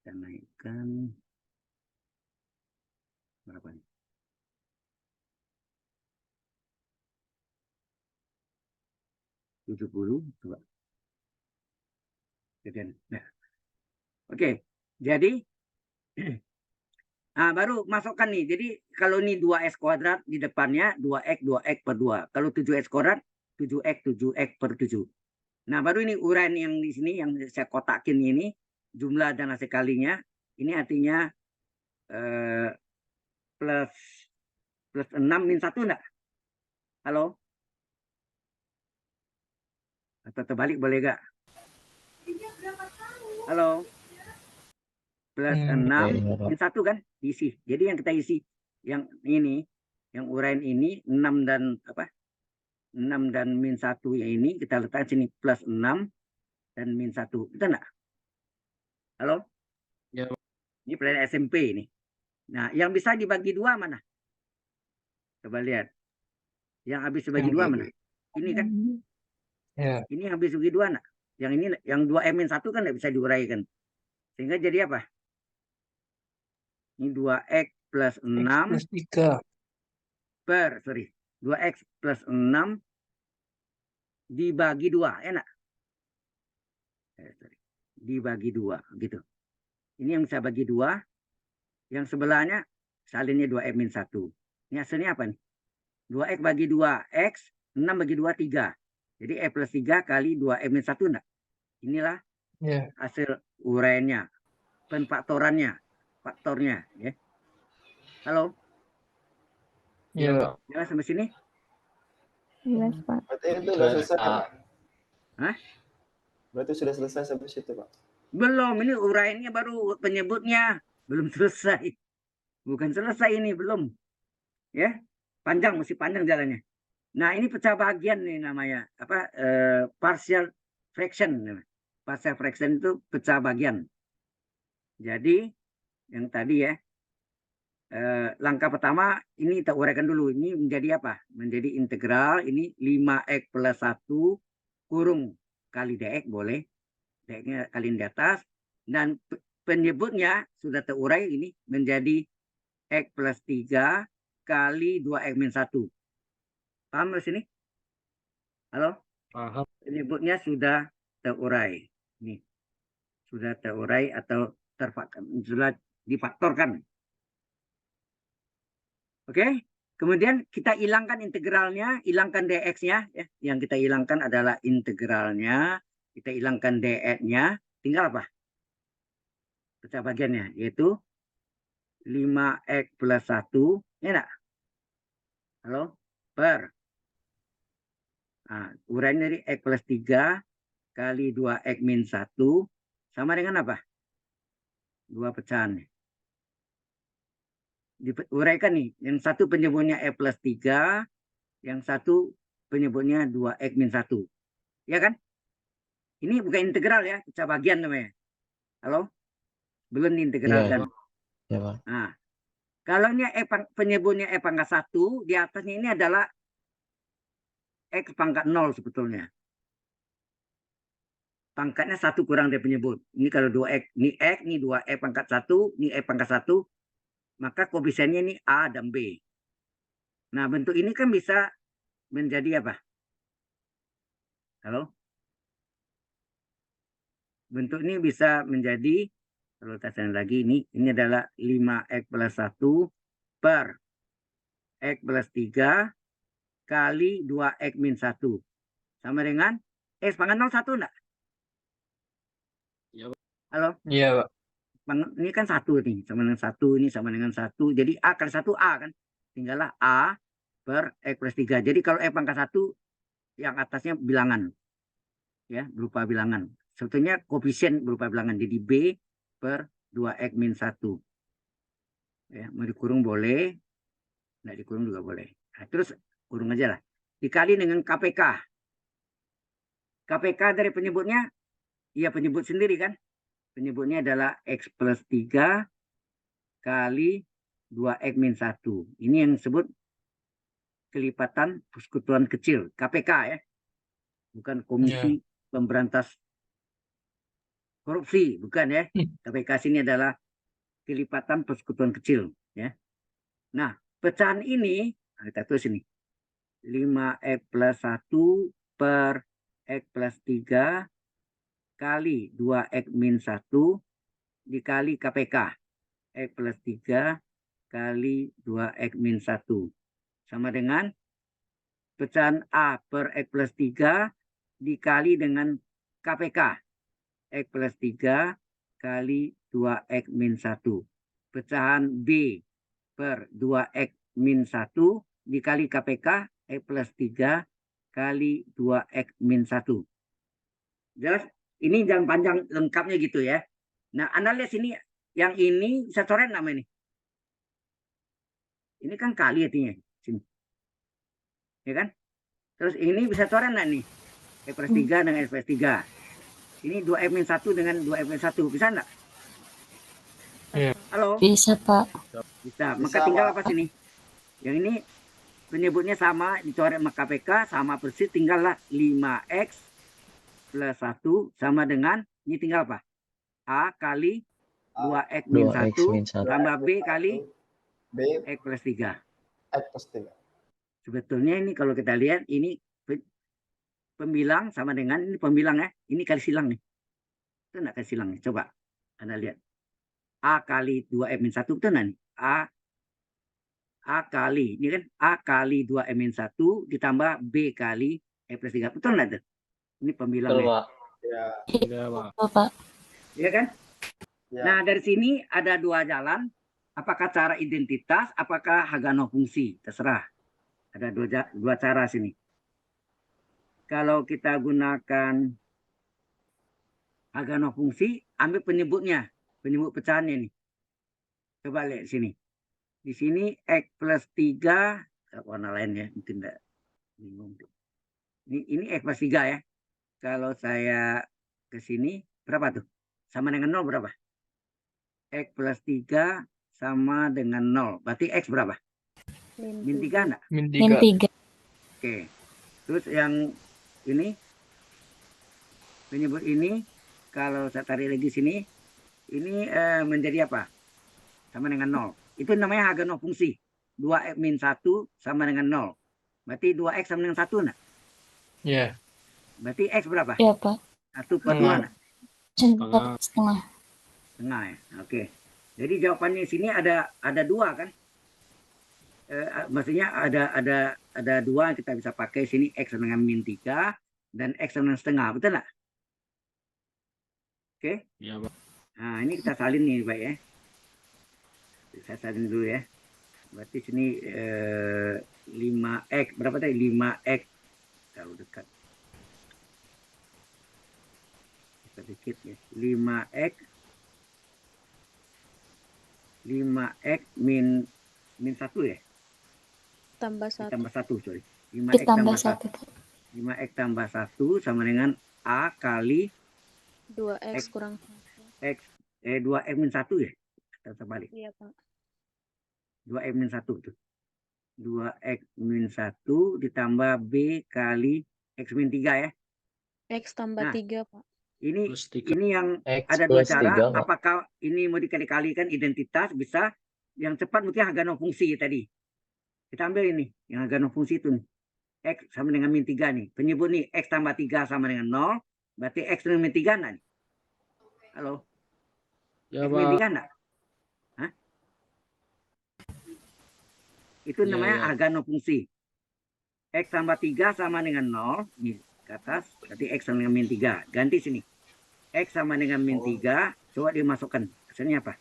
Kita naikkan berapa nih? 70 coba. Gedein. Nah. Oke. Jadi nah, baru masukkan nih. Jadi kalau ini 2x kuadrat di depannya 2x per 2. Kalau 7x kuadrat 7x per 7. Nah, baru ini uraian yang di sini yang saya kotakin ini jumlah dan hasil kalinya. Ini artinya plus 6 min 1 enggak? Halo? Atau terbalik boleh enggak? Halo? plus Hmm. 6 Iya, Pak. min 1 kan diisi. Jadi yang kita isi yang ini, yang uraian ini 6 dan apa? 6 dan min 1 ya ini kita letak sini plus 6 dan min 1. Betul enggak? Halo? Ya, Pak. Ini pelajaran SMP ini. Nah, yang bisa dibagi dua mana? Coba lihat. Yang habis dibagi Yang dua di- mana? Ini kan? Ya. Ini habis dibagi dua nak. Yang ini yang 2 min 1 kan nggak bisa diuraikan. Sehingga jadi apa? Ini 2x plus X 6 plus 3. sorry. 2x plus 6 dibagi 2, enak. Sorry. Dibagi 2 gitu. Ini yang bisa bagi 2. Yang sebelahnya salinnya 2x min 1. Ini hasilnya apa nih? 2x bagi 2x, 6 bagi 2, 3. Jadi x plus 3 kali 2x min 1 enggak? Inilah Ya. hasil uraiannya, penfaktorannya, faktornya. Ya. Halo, Ya, Pak. jelas sampai sini? Jelas, Pak. Berarti itu udah selesai, Pak. Hah? Berarti sudah selesai sampai situ, Pak. Belum, ini uraiannya baru penyebutnya. Belum selesai. Bukan selesai ini, belum. Ya, panjang, masih panjang jalannya. Nah, ini pecah bagian nih namanya. Apa? Partial fraction. Partial fraction itu pecah bagian. Jadi, yang tadi ya, langkah pertama ini kita uraikan dulu. Ini menjadi apa? Menjadi integral. Ini 5x plus 1 kurung kali dx boleh. Dx-nya kaliin di atas. Dan penyebutnya sudah terurai ini menjadi x plus 3 kali 2x min 1. Paham di sini? Halo? Paham. Penyebutnya sudah terurai. Nih. Sudah terurai atau sudah difaktorkan. Oke? Kemudian kita hilangkan integralnya, hilangkan dx-nya. Ya. Yang kita hilangkan adalah integralnya. Kita hilangkan dx-nya. Tinggal apa? Pecah bagiannya, yaitu 5x plus 1. Ya enggak? Halo? Per. Nah, uraian dari x plus 3 kali 2x min 1 sama dengan apa? 2 pecahan. Diuraikan nih. Yang satu penyebutnya x plus 3, yang satu penyebutnya 2x min 1. Ya kan? Ini bukan integral ya, pecah bagian namanya. Halo? Belum diintegralkan. Ya, Pak. Nah, kalau ini penyebutnya x pangkat 1, di atasnya ini adalah x pangkat 0 sebetulnya. Pangkatnya 1 kurang dari penyebut. Ini kalau 2x, ini x, ini 2x pangkat 1, ini x pangkat 1, maka koefisiennya ini A dan B. Nah, bentuk ini kan bisa menjadi apa? Halo? Bentuk ini bisa menjadi, kalau kita cari lagi, ini adalah 5x plus 1 per x plus 3 kali 2x min 1. Sama dengan x pangkat 0 1 enggak? Iya, Pak. Halo? Iya, Pak. Ini kan 1 nih, sama dengan 1, ini sama dengan 1. Jadi A kali 1 A kan? Tinggallah A per x plus 3. Jadi kalau x pangkat 1, yang atasnya bilangan. Ya, berupa bilangan. Sebetulnya koefisien berupa bilangan. Jadi B per 2x min 1. Ya, mau dikurung boleh, nggak dikurung juga boleh. Nah, terus kurung aja lah. Dikali dengan KPK. KPK dari penyebutnya, ya penyebut sendiri kan. Penyebutnya adalah X plus 3 kali 2X min 1. Ini yang disebut kelipatan persekutuan kecil. KPK ya. Bukan Komisi Pemberantas Korupsi. Bukan ya. KPK sini adalah kelipatan persekutuan kecil. Ya. Nah, pecahan ini, kita tulis ini. 5x plus 1 per x plus 3 kali 2x min 1 dikali KPK. X plus 3 kali 2x min 1. Sama dengan pecahan A per x plus 3 dikali dengan KPK. X plus 3 kali 2x min 1. Pecahan B per 2x min 1 dikali KPK. X plus 3 kali 2x min 1. Jelas? Ini jangan panjang lengkapnya gitu ya. Nah, Anda lihat sini Yang ini bisa coret nama ini. Ini kan kali artinya. Sini. Ya kan? Terus ini bisa coret nggak nih? X plus 3 dengan X plus 3. Ini 2X-1 dengan 2X-1. Bisa nggak? Iya. Halo? Bisa, Pak. Bisa. Maka Bisa, tinggal Pak. apa sini? Yang ini penyebutnya sama, dicoret sama KPK, sama persis, tinggallah 5X plus 1 sama dengan, ini tinggal apa? A kali 2X min 2x 1 min 1. tambah B kali B X plus 3. X plus 3. Sebetulnya ini kalau kita lihat, ini pembilang sama dengan, ini pembilang ya, ini kali silang nih. Itu enggak kali silang nih, coba Anda lihat. A kali 2X min 1, itu enggak nih? A kali, ini kan A kali 2X min 1 ditambah B kali X plus 3. Betul enggak tuh? Ini Betul, pembilangnya. Pak. Ya. Iya, Pak. Pak. Ya kan? Ya. Nah, dari sini ada dua jalan. Apakah cara identitas, apakah Haganov fungsi? Terserah. Ada dua cara sini. Kalau kita gunakan Haganov fungsi, ambil penyebutnya. Penyebut pecahannya nih. Coba lihat sini. Di sini X plus 3, warna lain ya, mungkin enggak bingung. Ini X plus 3 ya. Kalau saya ke sini, berapa tuh? Sama dengan 0 berapa? X plus 3 sama dengan 0. Berarti X berapa? Min 3 enggak? Min Min 3. 3. Oke. Terus yang ini, penyebut ini, kalau saya tarik lagi sini, ini menjadi apa? Sama dengan 0. Itu namanya Haganov fungsi. 2X min 1 sama dengan 0. Berarti 2X sama dengan 1 enggak? Iya. Berarti X berapa? Iya, Pak. 1 per 2 Setengah. enggak? Setengah. Setengah ya. Oke. Jadi jawabannya di sini ada dua kan? Maksudnya ada dua yang kita bisa pakai sini, X dengan min 3 dan X dengan setengah. Betul nggak? Oke. Iya, Pak. Nah, ini kita salin nih, baik ya. Saya salin dulu ya. Berarti sini 5X. Berapa tadi? 5X. Terlalu dekat. Sedikit ya. 5X min 1 ya? Tambah 1. Tambah 1, sorry. 5X Ditambah tambah 1. 1. 5X tambah 1 sama dengan A kali 2x kurang X 2X min 1 ya? Kita terbalik. Iya, Pak. 2X min 1 tuh. 2X min 1 ditambah B kali X min 3 ya. X tambah Nah. 3, Pak. Ini Plus 3. ini yang X ada dua plus cara. 3, Pak. Apakah ini mau dikali-kalikan identitas bisa? Yang cepat mungkin Haganov fungsi tadi. Kita ambil ini yang Haganov fungsi itu nih. X sama dengan min 3 nih. Penyebut nih X tambah 3 sama dengan 0. Berarti X dengan min 3 enggak nih? Halo? Ya, X min Pak. 3 enggak? Hah? Itu Ya, namanya ya. Haganov fungsi. X tambah 3 sama dengan 0. Nih, ke atas. Berarti X sama dengan min 3. Ganti sini. X sama dengan min 3. Coba dimasukkan. Hasilnya apa?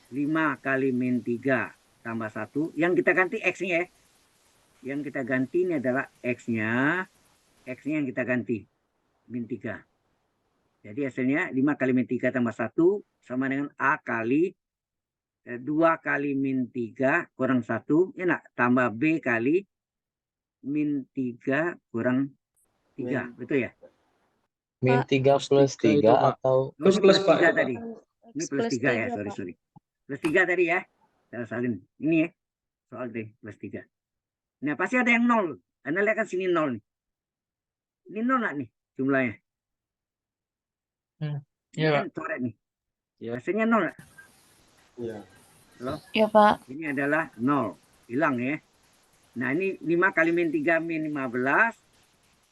5 kali min 3 tambah 1. Yang kita ganti X-nya ya. Yang kita ganti ini adalah X-nya. X-nya yang kita ganti. Min 3. Jadi hasilnya 5 kali min 3 tambah 1 sama dengan A kali 2 kali min 3 kurang 1. Ya enggak? Tambah B kali min 3 kurang 3. Betul ya? Min Pak. 3 plus 3 itu, Pak. atau Oh, ini plus 3 Pak. tadi. Ini X plus plus 3 ya, 3, sorry, Pak. sorry. Plus 3 tadi ya. Saya salin. Ini ya. Soal deh, plus 3. Nah, pasti ada yang 0. Anda lihat kan sini 0 nih. Ini 0 nggak nih jumlahnya? Ini Iya, kan coret nih. Ya. Hasilnya 0 nggak? Iya. Iya, Pak. Ini adalah 0. Hilang ya. Nah, ini 5 kali min 3 min 15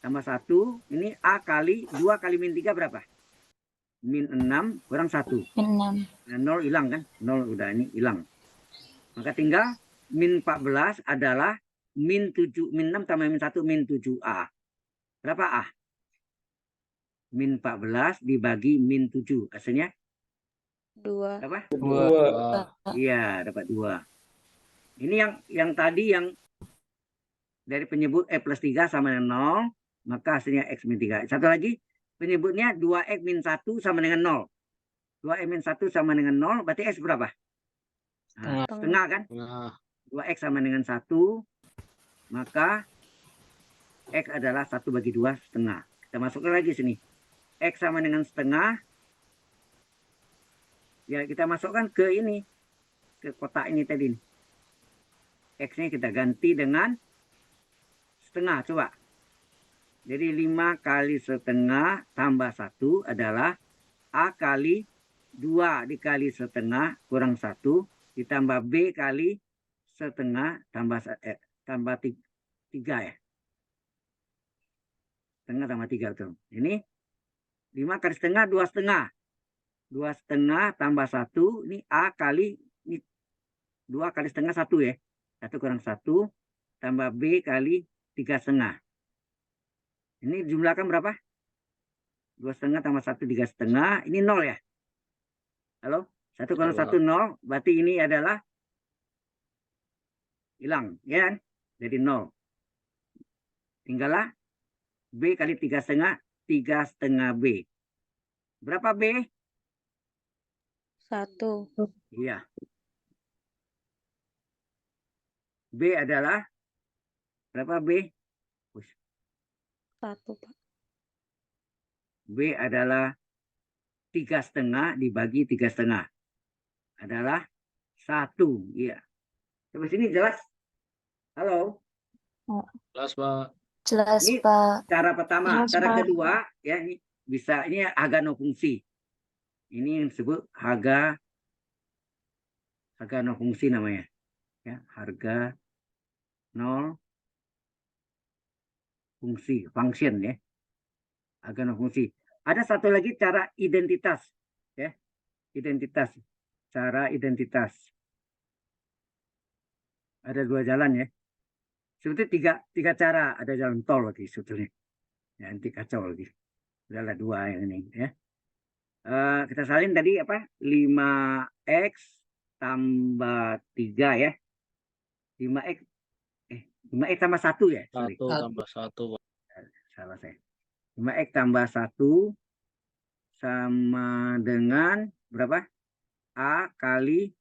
tambah 1. Ini A kali 2 kali min 3 berapa? Min 6 kurang 1. Min 6. Nah, 0 hilang kan? 0 udah ini hilang. Maka tinggal min 14 adalah min 7, min 6 tambah min 1 min 7A. Berapa A? Min 14 dibagi min 7. Hasilnya 2. apa? 2. Iya, dapat 2. Ini yang tadi yang dari penyebut X plus 3 sama dengan 0, maka hasilnya X min 3. Satu lagi, penyebutnya 2X min 1 sama dengan 0. 2x min 1 sama dengan 0, berarti X berapa? Nah, Setengah. setengah kan? Nah, 2x sama dengan 1, maka X adalah 1 bagi 2 setengah. Kita masukkan lagi sini. X sama dengan setengah. Ya, kita masukkan ke ini. Ke kotak ini tadi. X-nya kita ganti dengan setengah. Coba. Jadi 5 kali setengah tambah 1 adalah A kali 2 dikali setengah kurang 1 ditambah B kali setengah tambah 3 ya. Setengah tambah 3 betul. Ini 5 kali setengah 2 setengah. 2 setengah tambah 1 ini A kali ini 2 kali setengah 1 ya. 1 kurang 1 tambah B kali 3 setengah. Ini jumlahkan berapa? 2 setengah tambah 1 3 setengah. Ini 0 ya. Halo? 1 kurang 1 0. Berarti ini adalah hilang. Ya kan? Jadi 0. Tinggallah B kali 3 setengah. 3 setengah B. Berapa B? 1. Iya. B adalah berapa B? 1, Pak. B adalah 3 setengah dibagi 3 setengah. Adalah 1. Iya. Sampai sini jelas? Halo? jelas, Pak. Jelas, Ini Pak. cara pertama. Jelas, Cara Pak. kedua, ya ini bisa, ini harga no fungsi. Ini yang disebut harga no fungsi namanya. Ya, harga nol fungsi, function ya. Harga no fungsi. Ada satu lagi cara identitas, ya. Identitas. Cara identitas. Ada 2 jalan ya. Sebetulnya tiga cara. Ada jalan tol lagi sebetulnya. Ya, nanti kacau lagi. Adalah 2 yang ini ya. Kita salin tadi apa? 5x tambah 3 ya. 5x 5x tambah 1 ya. Sorry. 1 tambah 1, Pak. Salah saya. 5x tambah 1 sama dengan berapa? A kali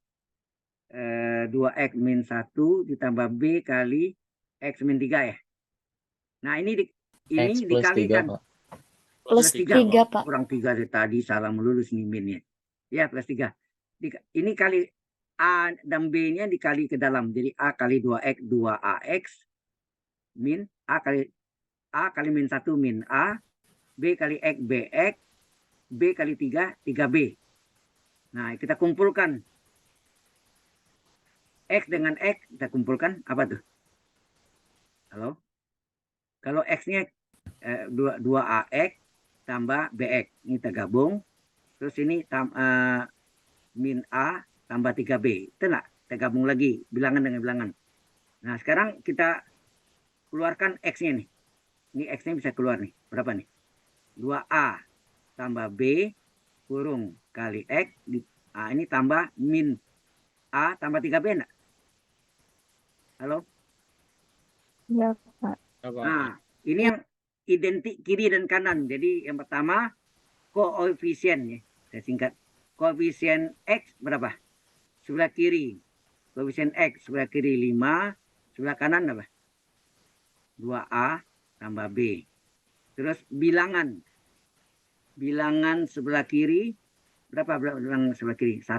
2x min 1 ditambah B kali x min 3 ya. Nah, ini X plus 3, dikalikan. Pak. Plus 3, Pak. Kurang 3 dari tadi, salah melulus nih minnya. Ya, plus 3. Ini kali A dan B-nya dikali ke dalam. Jadi A kali 2x, 2AX min A kali min 1 min A, B kali X, BX, B kali 3, 3B. Nah, kita kumpulkan. X dengan X, kita kumpulkan apa tuh? Halo? Kalau X-nya 2AX tambah BX. Ini kita gabung. Terus ini min A tambah 3B. Itu enggak? Kita gabung lagi bilangan dengan bilangan. Nah, sekarang kita keluarkan X-nya nih. Ini X-nya bisa keluar nih. Berapa nih? 2A tambah B kurung kali X. Nah, ini tambah min A tambah 3B enggak? Halo? Ya, Pak. Ya, Pak. Nah, ini yang identik kiri dan kanan. Jadi yang pertama koefisien ya. Saya singkat. Koefisien X berapa? Sebelah kiri. Koefisien X sebelah kiri 5. Sebelah kanan apa? 2A tambah B. Terus bilangan. Bilangan sebelah kiri. Berapa bilangan sebelah kiri? 1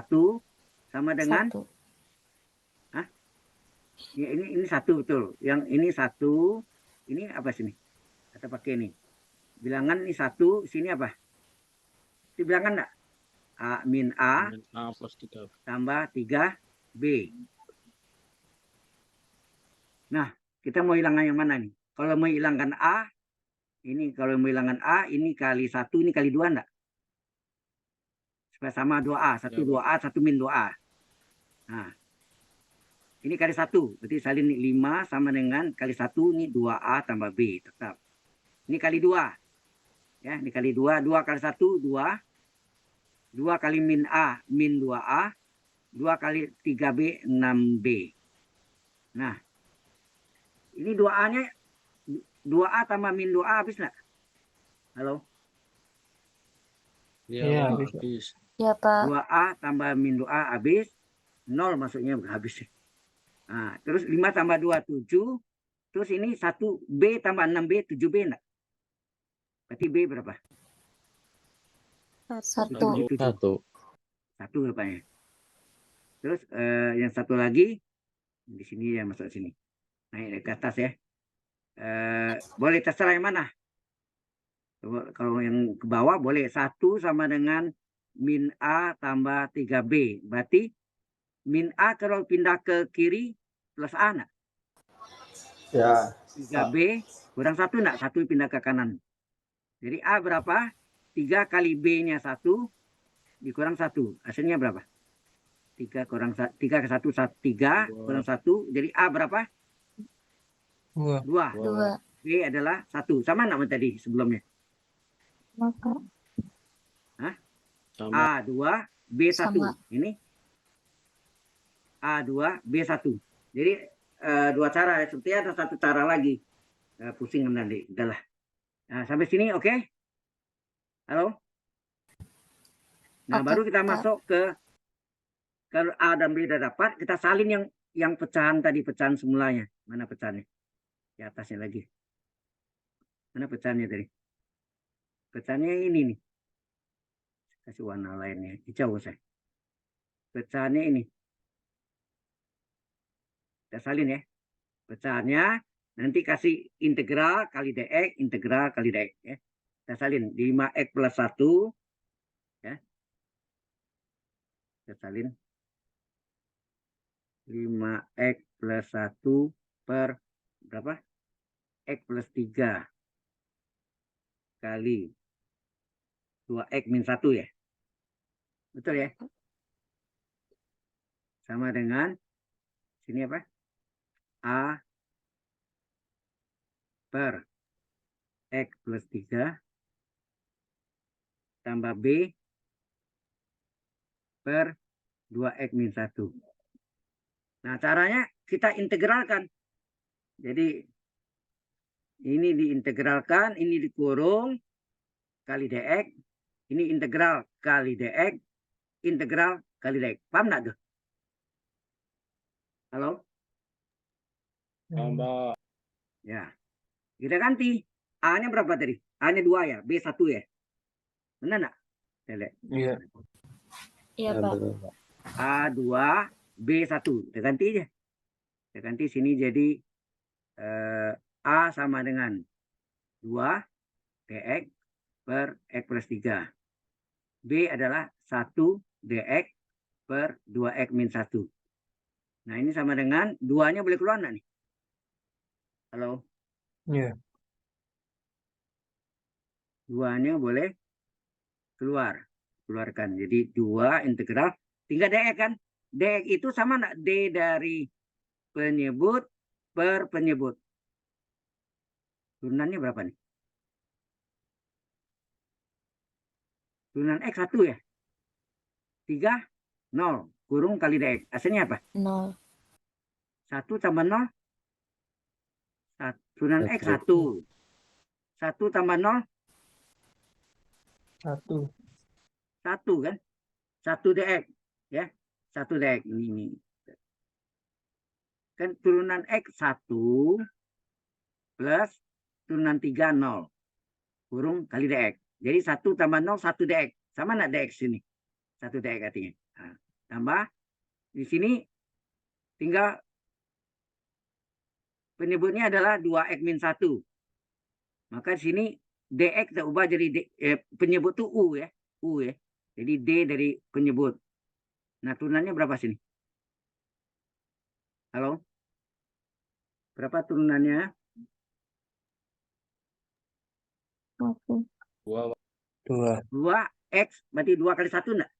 sama dengan 1. Ya, ini 1 betul. Yang ini 1. Ini apa sini? Kita pakai ini. Bilangan ini 1. Sini apa? Ini bilangan enggak? A min A Min A plus 3. tambah 3B. Nah, kita mau hilangkan yang mana nih? Kalau mau hilangkan A, ini kalau mau hilangkan A, ini kali 1, ini kali 2 enggak? Supaya sama 2A. 1 2A, 1 min 2A. Nah, ini kali 1. Berarti salin 5 sama dengan kali 1, ini 2A tambah B. Tetap. Ini kali 2. Ya, ini kali 2. 2 kali 1, 2. 2 kali min A, min 2A. 2 kali 3B, 6B. Nah, ini 2A-nya 2A tambah min 2A habis nggak? Halo? Iya, Iya, Pak. bisa. Habis. Ya, Pak. 2A tambah min 2A habis. 0 maksudnya habis. Nah, terus 5 tambah 2, 7. Terus ini 1B tambah 6B, 7B enggak? Berarti B berapa? Satu. 1. 7. Satu. 1 rupanya. Terus yang satu lagi. Di sini ya, masuk sini. Naik ke atas ya. Boleh terserah yang mana. Kalau yang ke bawah boleh 1 sama dengan min A tambah 3B. Berarti min A kalau pindah ke kiri plus A enggak? Ya. 3B kurang 1 enggak? 1 pindah ke kanan. Jadi A berapa? 3 kali B-nya 1 dikurang 1. Hasilnya berapa? 3 kurang 3 ke 1, 3 kurang 1. Jadi A berapa? 2. 2. B adalah 1. Sama enggak tadi sebelumnya? Maka. Sama. A2, B1. Sama. Ini A2, B1. Jadi dua cara. Sepertinya ada satu cara lagi. Pusing nanti. Udahlah. Nah, sampai sini oke? Halo? Nah, Oke, baru kita Pak. masuk ke kalau A dan B sudah dapat, kita salin yang pecahan tadi, pecahan semulanya. Mana pecahannya? Di atasnya lagi. Mana pecahannya tadi? Pecahannya ini nih. Kasih warna lainnya. Hijau saya. Pecahannya ini. Kita salin ya. Pecahannya nanti kasih integral kali dx, integral kali dx ya. Kita salin 5x plus 1 ya. Kita salin 5x plus 1 per berapa? X plus 3 kali 2x min 1 ya. Betul ya? Sama dengan sini apa? A per X plus 3 tambah B per 2X min 1. Nah, caranya kita integralkan. Jadi, ini diintegralkan, ini dikurung, kali dx. Ini integral kali dx, integral kali dx. Paham nggak tuh? Halo? Tambah. Ya. Kita ganti. A-nya berapa tadi? A-nya 2 ya, B1 ya. Benar nggak? Iya. Iya, Pak. A2, B1. Kita ganti aja. Kita ganti sini jadi A sama dengan 2 dx per X plus 3. B adalah 1 dx per 2X min 1. Nah, ini sama dengan 2-nya boleh keluar nggak nih? Halo? Iya. 2-nya boleh keluar. Keluarkan. Jadi 2 integral. Tinggal dx kan? Dx itu sama nggak? D dari penyebut per penyebut. Turunannya berapa nih? Turunan X 1 ya? 3, 0. Kurung kali dx. Hasilnya apa? 0. 1 tambah 0. Turunan X 1. 1 tambah 0. 1. 1 kan? 1 dx. Ya. 1 dx. Ini. Kan turunan X 1 plus turunan 3, 0. Kurung kali dx. Jadi 1 tambah 0, 1 dx. Sama nggak dx sini? 1 dx artinya. Nah, tambah. Di sini tinggal penyebutnya adalah 2x min 1. Maka di sini dx kita ubah jadi penyebut itu U ya. U ya. Jadi D dari penyebut. Nah, turunannya berapa sini? Halo? Berapa turunannya? 1. 2. 2x berarti 2 kali 1 enggak?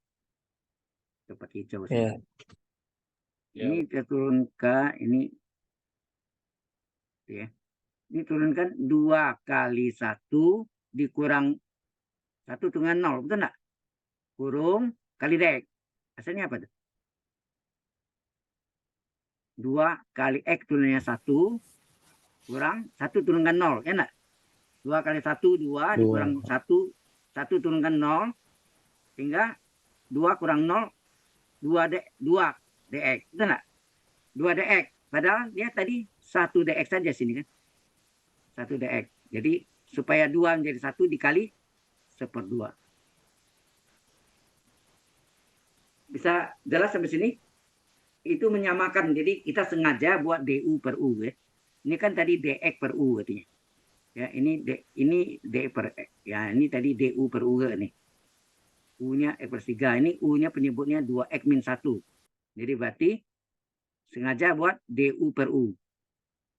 Coba hijau sini. Iya. Ini kita turunkan ini ya. Ini turunkan 2 kali 1 dikurang 1 dengan 0, betul enggak? Kurung kali dx. Hasilnya apa tuh? 2 kali x turunannya 1 kurang 1 turunkan 0, ya enggak? 2 kali 1 2 dikurang 1 1 turunkan 0 sehingga 2 kurang 0, 2 dx. Itu enggak? 2 dx. Padahal dia tadi 1 dx saja sini kan. 1 dx. Jadi supaya 2 menjadi 1 dikali 1/2. Bisa jelas sampai sini? Itu menyamakan. Jadi kita sengaja buat du per u ya. Ini kan tadi dx per u artinya. Ya, ini d per x. Ya, ini tadi du per u nih. U-nya x/3. Ini U-nya penyebutnya 2x min 1. Jadi berarti sengaja buat du per u.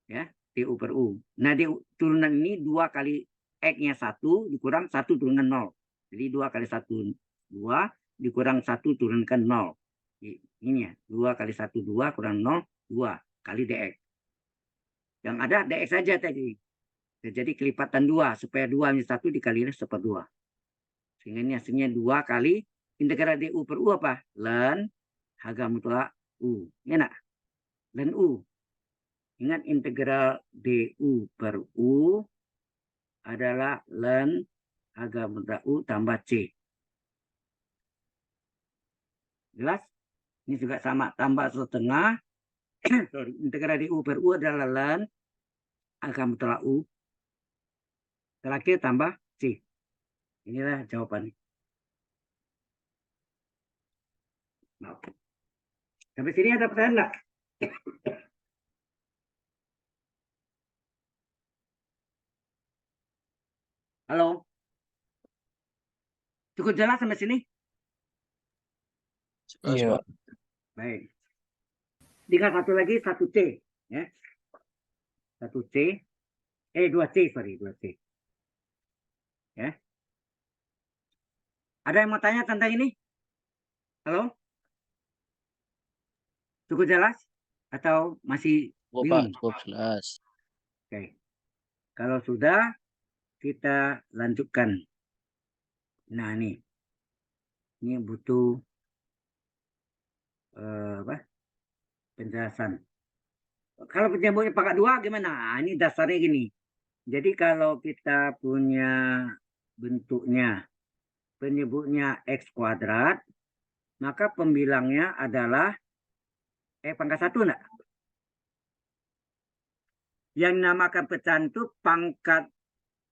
Ya, du per u. Nah, turunan ini 2 kali x-nya 1 dikurang 1 turunkan 0. Jadi 2 kali 1, 2 dikurang 1 turunkan 0. Ini ya, 2 kali 1, 2 kurang 0, 2 kali dx. Yang ada dx saja tadi. Jadi kelipatan 2, supaya 2 menjadi 1 dikali 1/2. Sehingga ini hasilnya 2 kali integral du per u apa? Ln H mutlak u. Ya nak? Ln u. Ingat integral du per u adalah ln H mutlak u tambah c. Jelas? Ini juga sama, tambah setengah. Sorry, integral du per u adalah ln H mutlak u. Terakhir tambah c. Inilah jawabannya. Nah, sampai sini ada pertanyaan enggak? Halo? Cukup jelas sampai sini? Jelas, Iya. Pak. Baik. Tinggal satu lagi, 1C. Ya. 1C. 2C, sorry. 2C. Ya. Ada yang mau tanya tentang ini? Halo? Cukup jelas? Atau masih Oh, Pak, bingung? cukup jelas. Oke. Kalau sudah, kita lanjutkan. Nah, ini butuh penjelasan. Kalau penyebutnya pangkat 2 gimana? Nah, ini dasarnya gini. Jadi kalau kita punya bentuknya penyebutnya x kuadrat, maka pembilangnya adalah pangkat 1 enggak? Yang dinamakan pecahan itu pangkat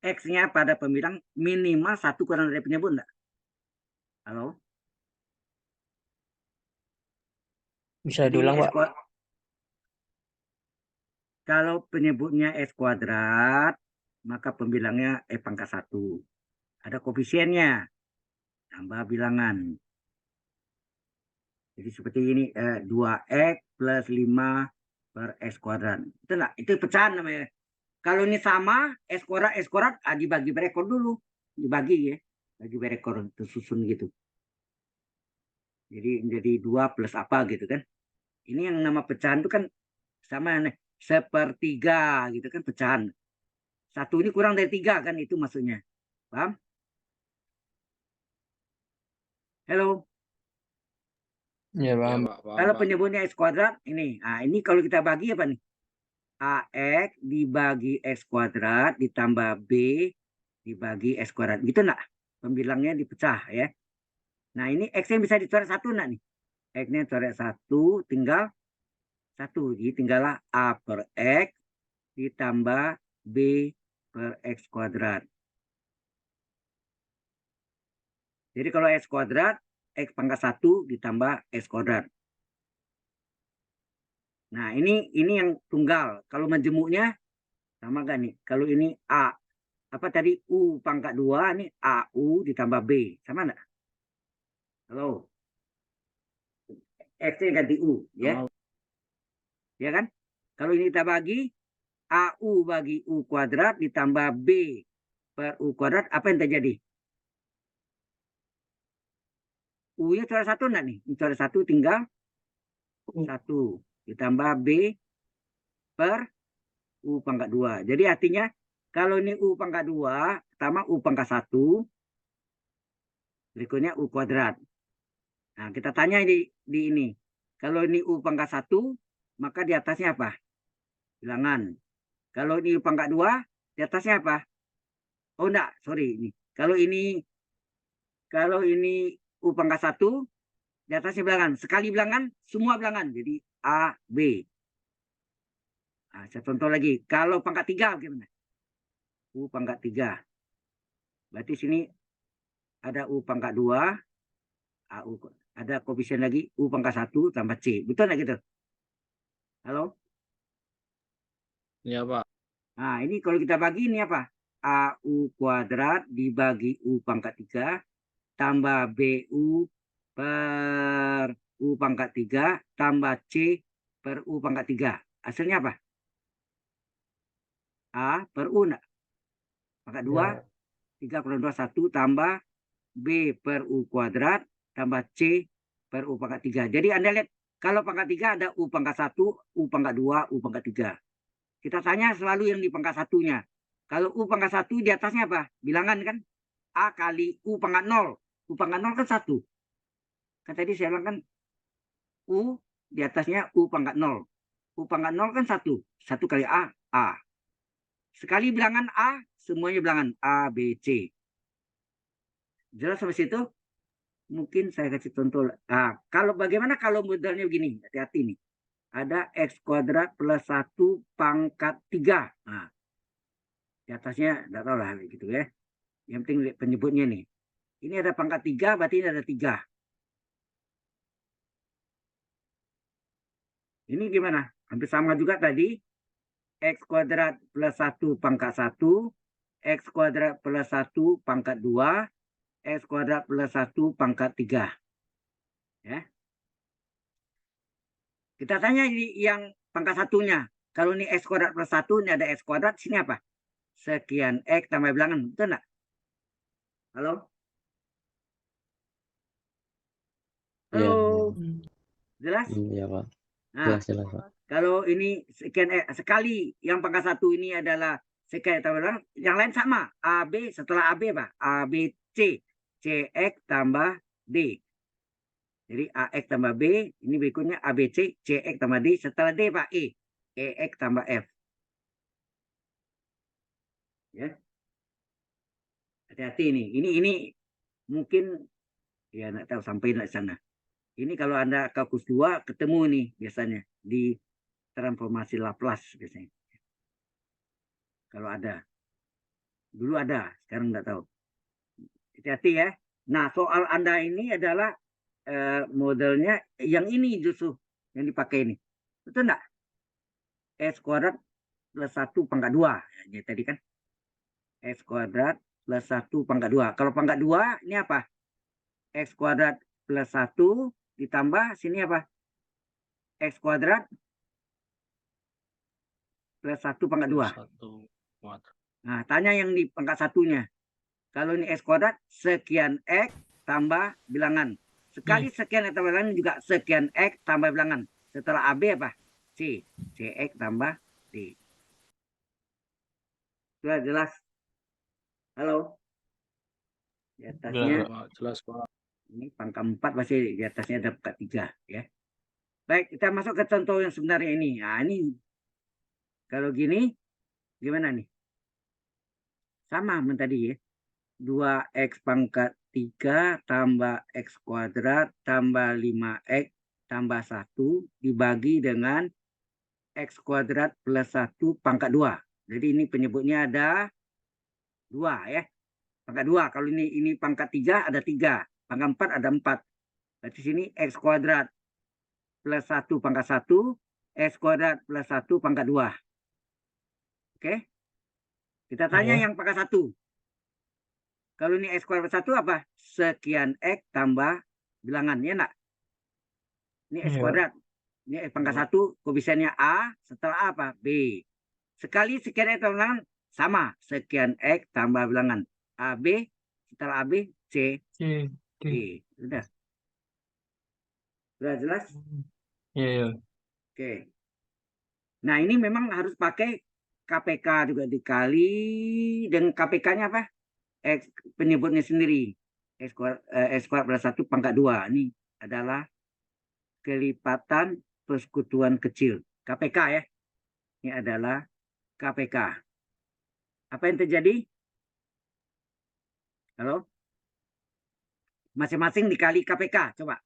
x-nya pada pembilang minimal 1 kurang dari penyebut enggak? Halo? Bisa Jadi diulang, S Pak? kalau penyebutnya x kuadrat, maka pembilangnya pangkat 1. Ada koefisiennya, tambah bilangan. Jadi seperti ini, 2x plus 5 per x kuadrat. Itu enggak? Itu pecahan namanya. Kalau ini sama, x kuadrat dibagi berekor dulu. Dibagi ya, bagi berekor, tersusun gitu. Jadi menjadi 2 plus apa gitu kan. Ini yang nama pecahan itu kan sama nih, 1/3 gitu kan pecahan. 1 ini kurang dari 3 kan, itu maksudnya. Paham? Halo? Iya, Ya, paham. Pak, paham, Kalau Pak. penyebutnya x kuadrat, ini. Nah, ini kalau kita bagi apa nih? AX dibagi x kuadrat ditambah B dibagi x kuadrat. Gitu enggak? Pembilangnya dipecah ya. Nah, ini x-nya bisa dicoret 1 enggak nih? X-nya coret 1, tinggal 1. Jadi tinggallah A per X ditambah B per X kuadrat. Jadi kalau X kuadrat, X pangkat 1 ditambah X kuadrat. Nah, ini yang tunggal. Kalau majemuknya sama kan nih. Kalau ini A, apa tadi U pangkat 2, ini AU ditambah B. Sama enggak? Halo? X-nya ganti U, ya. Ya kan? Kalau ini kita bagi, AU bagi U kuadrat ditambah B per U kuadrat, apa yang terjadi? U-nya coret 1 enggak nih? Coret 1 tinggal 1 ditambah B per U pangkat 2. Jadi artinya kalau ini U pangkat 2, pertama U pangkat 1, berikutnya U kuadrat. Nah, kita tanya di ini. Kalau ini U pangkat 1, maka di atasnya apa? Bilangan. Kalau ini U pangkat 2, di atasnya apa? Oh enggak, sorry ini. Kalau ini U pangkat 1, di atasnya bilangan. Sekali bilangan, semua bilangan. Jadi A, B. Nah, saya contoh lagi. Kalau pangkat 3, gimana? U pangkat 3. Berarti sini ada U pangkat 2. Ada koefisien lagi U pangkat 1 tambah C. Betul nggak gitu? Halo? Iya, Pak. Nah, ini kalau kita bagi ini apa? AU kuadrat dibagi U pangkat 3 tambah BU per U pangkat 3 tambah C per U pangkat 3. Hasilnya apa? A per U enggak? Pangkat 2, 3 per 2, 1 tambah B per U kuadrat tambah C per U pangkat 3. Jadi Anda lihat, kalau pangkat 3 ada U pangkat 1, U pangkat 2, U pangkat 3. Kita tanya selalu yang di pangkat satunya. Kalau U pangkat 1 di atasnya apa? Bilangan kan? A kali U pangkat 0. U pangkat 0 kan 1. Kan tadi saya bilang kan U di atasnya U pangkat 0. U pangkat 0 kan 1. 1 kali A, A. Sekali bilangan A, semuanya bilangan A, B, C. Jelas sampai situ? Mungkin saya kasih contoh. Nah, bagaimana kalau modelnya begini? Hati-hati nih. Ada X kuadrat plus 1 pangkat 3. Nah, di atasnya tidak tahu lah gitu ya. Yang penting penyebutnya nih. Ini ada pangkat 3, berarti ini ada 3. Ini gimana? Hampir sama juga tadi. X kuadrat plus 1 pangkat 1. X kuadrat plus 1 pangkat 2. X kuadrat plus 1 pangkat 3. Ya. Kita tanya ini yang pangkat satunya. Kalau ini X kuadrat plus 1, ini ada X kuadrat. Sini apa? Sekian X tambah bilangan. Betul nggak? Halo? Iya, Halo? Jelas? iya Pak. Nah, Jelas Pak. kalau ini sekian sekali yang pangkat 1 ini adalah sekian tambah bilangan, yang lain sama. AB setelah AB apa? ABC. CX tambah D. Jadi AX tambah B, ini berikutnya ABC, CX tambah D, setelah D Pak E. EX tambah F. Ya. Hati-hati nih. Ini mungkin ya nggak tahu sampai nggak sana. Ini kalau Anda kalkulus 2 ketemu nih biasanya di transformasi Laplace biasanya. Kalau ada. Dulu ada, sekarang nggak tahu. Hati-hati ya. Nah, soal Anda ini adalah modelnya yang ini justru yang dipakai ini. Betul nggak? S kuadrat plus 1 pangkat 2. Ya, tadi kan. S kuadrat plus 1 pangkat 2. Kalau pangkat 2 ini apa? X kuadrat plus 1 ditambah sini apa? X kuadrat plus 1 pangkat 2. 1 kuadrat. Nah, tanya yang di pangkat satunya. Kalau ini X kuadrat, sekian X tambah bilangan. Sekali sekian X tambah bilangan juga sekian X tambah bilangan. Setelah AB apa? C. CX tambah D. Sudah jelas? Halo? Di atasnya, Jelas, Pak. ini pangkat 4 pasti di atasnya ada pangkat 3. Ya. Baik, kita masuk ke contoh yang sebenarnya ini. Nah, ini kalau gini, gimana nih? Sama dengan tadi ya. 2x pangkat 3 tambah x kuadrat tambah 5x tambah 1 dibagi dengan x kuadrat plus 1 pangkat 2. Jadi ini penyebutnya ada 2 ya. Pangkat 2. Kalau ini pangkat 3 ada 3. Pangkat 4 ada 4. Berarti sini x kuadrat plus 1 pangkat 1. X kuadrat plus 1 pangkat 2. Oke. Kita tanya yang pangkat 1. Kalau ini X kuadrat 1 apa? Sekian X tambah bilangan, ya enggak? Ini X kuadrat. Ini X pangkat 1, koefisiennya A, setelah A apa? B. Sekali sekian X tambah bilangan, sama. Sekian X tambah bilangan. AB, setelah AB, C, D. Sudah. Sudah jelas? Iya. Oke. Nah, ini memang harus pakai KPK juga dikali dengan KPK-nya apa? X penyebutnya sendiri. X kuadrat plus 1 pangkat 2. Ini adalah kelipatan persekutuan kecil. KPK ya. Ini adalah KPK. Apa yang terjadi? Halo? Masing-masing dikali KPK. Coba.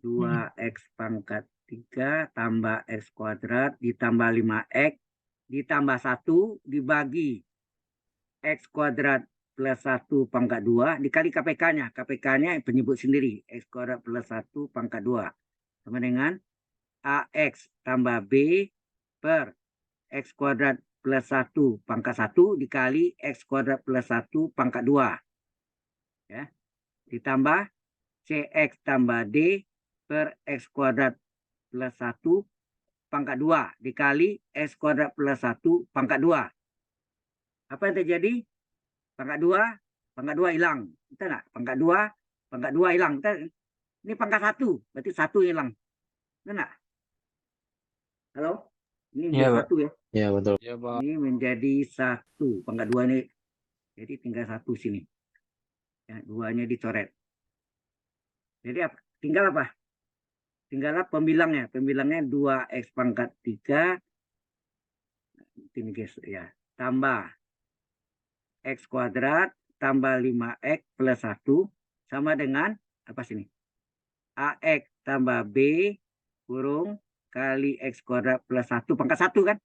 2x pangkat 3 tambah x kuadrat ditambah 5x ditambah 1 dibagi x kuadrat plus 1 pangkat 2 dikali KPK-nya. KPK-nya penyebut sendiri. X kuadrat plus 1 pangkat 2. Sama dengan AX tambah B per X kuadrat plus 1 pangkat 1 dikali X kuadrat plus 1 pangkat 2. Ya. Ditambah CX tambah D per X kuadrat plus 1 pangkat 2 dikali X kuadrat plus 1 pangkat 2. Apa yang terjadi? Pangkat 2 hilang. Betul tak? Pangkat 2 hilang. Ini pangkat 1, berarti 1 hilang. Betul tak? Halo? Ini Iya, menjadi Pak. 1 ya. Iya, betul. Iya, Pak. Ini menjadi 1. Pangkat 2 ini. Jadi tinggal 1 sini. Ya, 2-nya dicoret. Jadi tinggal apa? Tinggallah pembilangnya. Pembilangnya 2x pangkat 3. Ini guys, ya. Tambah x kuadrat tambah 5x plus 1 sama dengan apa sini? AX tambah B kurung kali x kuadrat plus 1 pangkat 1 kan?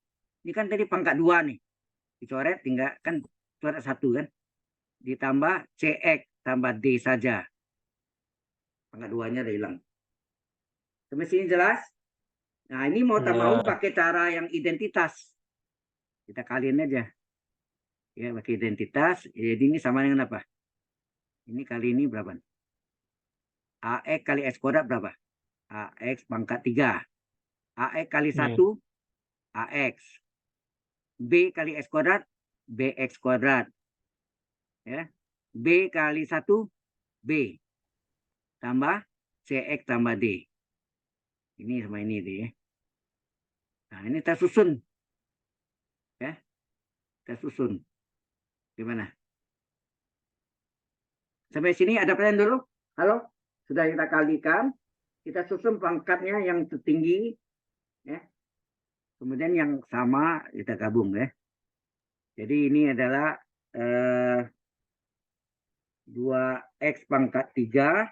Ini kan tadi pangkat 2 nih. Dicoret tinggal kan coret 1 kan? Ditambah CX tambah D saja. Pangkat 2-nya udah hilang. Sampai sini jelas? Nah, ini mau tak mau pakai cara yang identitas. Kita kaliin aja. Ya, pakai identitas. Jadi ini sama dengan apa? Ini kali ini berapa? AX kali X kuadrat berapa? AX pangkat 3. AX kali 1, AX. B kali X kuadrat, BX kuadrat. Ya. B kali 1, B. Tambah CX tambah D. Ini sama ini deh. Nah, ini tersusun. Ya. Tersusun. Gimana? Sampai sini ada pertanyaan dulu? Halo? Sudah kita kalikan. Kita susun pangkatnya yang tertinggi. Ya. Kemudian yang sama kita gabung ya. Jadi ini adalah 2x pangkat 3.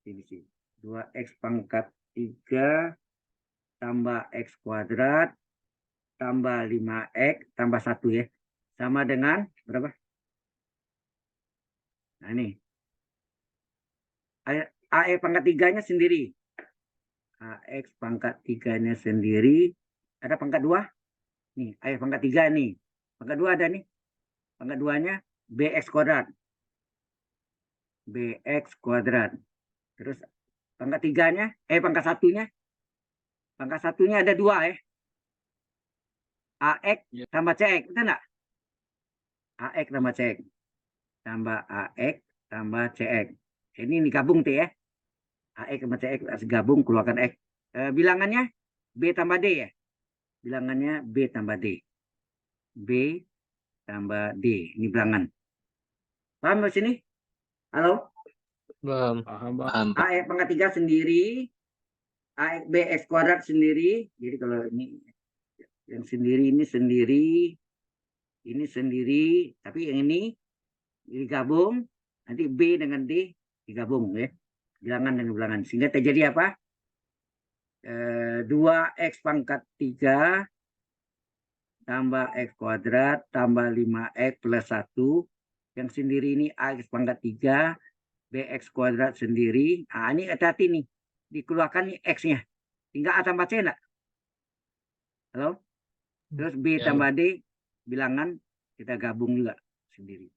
Ini sih. 2x pangkat 3 tambah x kuadrat tambah 5x tambah 1 ya. Sama dengan berapa? Nah ini. AX pangkat 3-nya sendiri. AX pangkat 3-nya sendiri. Ada pangkat 2? Nih, AX pangkat 3 nih. Pangkat 2 ada nih. Pangkat 2-nya BX kuadrat. BX kuadrat. Terus pangkat 3-nya, pangkat 1-nya. Pangkat 1-nya ada 2 ya. AX tambah CX, betul enggak? AX tambah CX. Tambah AX tambah CX. Ini digabung tuh ya. AX sama CX harus gabung keluarkan X. Bilangannya B tambah D ya. Bilangannya B tambah D. B tambah D. Ini bilangan. Paham di sini? Halo? Paham, Pak. AX pangkat 3 sendiri. AX BX kuadrat sendiri. Jadi kalau ini yang sendiri ini sendiri. Ini sendiri. Tapi yang ini digabung. Nanti B dengan D digabung ya. Bilangan dengan bilangan. Sehingga terjadi apa? 2x pangkat 3 tambah x kuadrat tambah 5x plus 1. Yang sendiri ini ax pangkat 3 bx kuadrat sendiri. Nah, ini hati-hati nih. Dikeluarkan nih x-nya. Tinggal A tambah C enggak? Halo? Terus B tambah D bilangan kita gabung juga sendiri.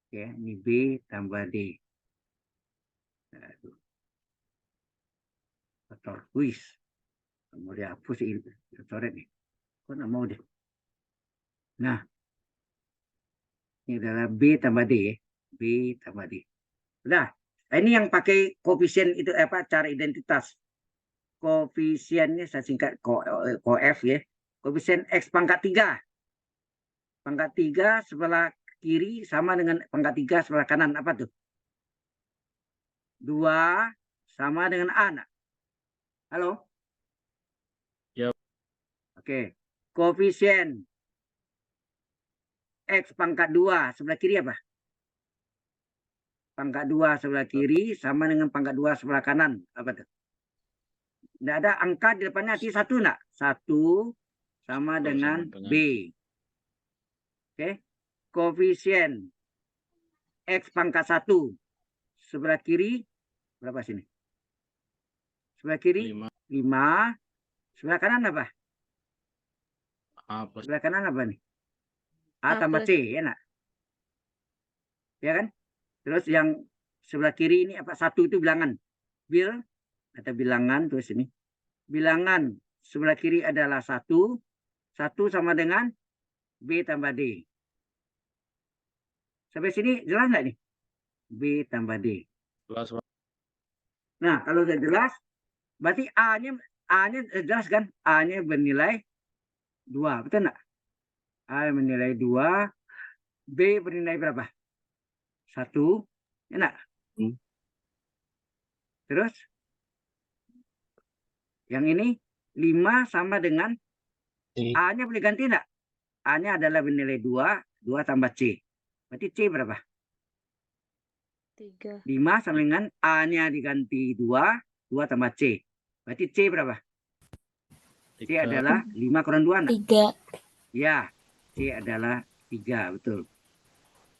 Oke, ini B tambah D. Kotor kuis. Mau dihapus ini. Coret nih. Kok nggak mau deh. Nah. Ini adalah B tambah D ya. B tambah D. Udah. Ini yang pakai koefisien itu apa cara identitas. Koefisiennya saya singkat koef ya. Koefisien X pangkat 3. Pangkat 3 sebelah kiri sama dengan pangkat 3 sebelah kanan. Apa tuh? 2 sama dengan A. Nah. Halo? Ya. Oke. Koefisien X pangkat 2 sebelah kiri apa? Pangkat 2 sebelah kiri sama dengan pangkat 2 sebelah kanan. Apa tuh? Tidak ada angka di depannya, artinya 1 enggak? 1 sama dengan B. Oke. Koefisien X pangkat 1 sebelah kiri berapa sini? Sebelah kiri 5 5. Sebelah kanan apa? A plus Sebelah kanan apa nih? A A tambah plus. C, ya enggak? Ya kan? Terus yang sebelah kiri ini apa? 1 itu bilangan. Atau bilangan terus ini. Bilangan sebelah kiri adalah 1. 1 sama dengan B tambah D. Sampai sini jelas nggak nih? B tambah D. plus Nah, kalau sudah jelas, berarti A-nya jelas kan? A-nya bernilai 2, betul nggak? A bernilai 2, B bernilai berapa? 1, ya nggak? Terus, yang ini 5 sama dengan C. A-nya boleh ganti nggak? A-nya adalah bernilai 2, 2 tambah C. Berarti C berapa? 3. 5 sama dengan A-nya diganti 2, 2 tambah C. Berarti C berapa? C 3 adalah 5 kurang 2 enggak? 3. Ya, C adalah 3, betul.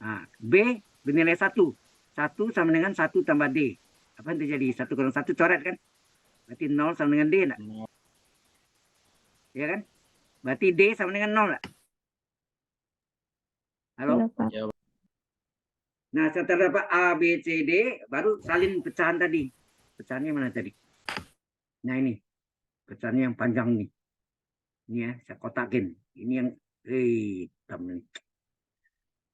Nah, B bernilai 1. 1 sama dengan 1 tambah D. Apa yang terjadi? 1 kurang 1 coret kan? Berarti 0 sama dengan D enggak? 0 Ya kan? Berarti D sama dengan 0 enggak? Halo? Iya, Pak. ya Nah, setelah dapat A, B, C, D, baru salin pecahan tadi. Pecahannya mana tadi? Nah, ini. Pecahannya yang panjang nih. Ini ya, saya kotakin. Ini yang hitam nih.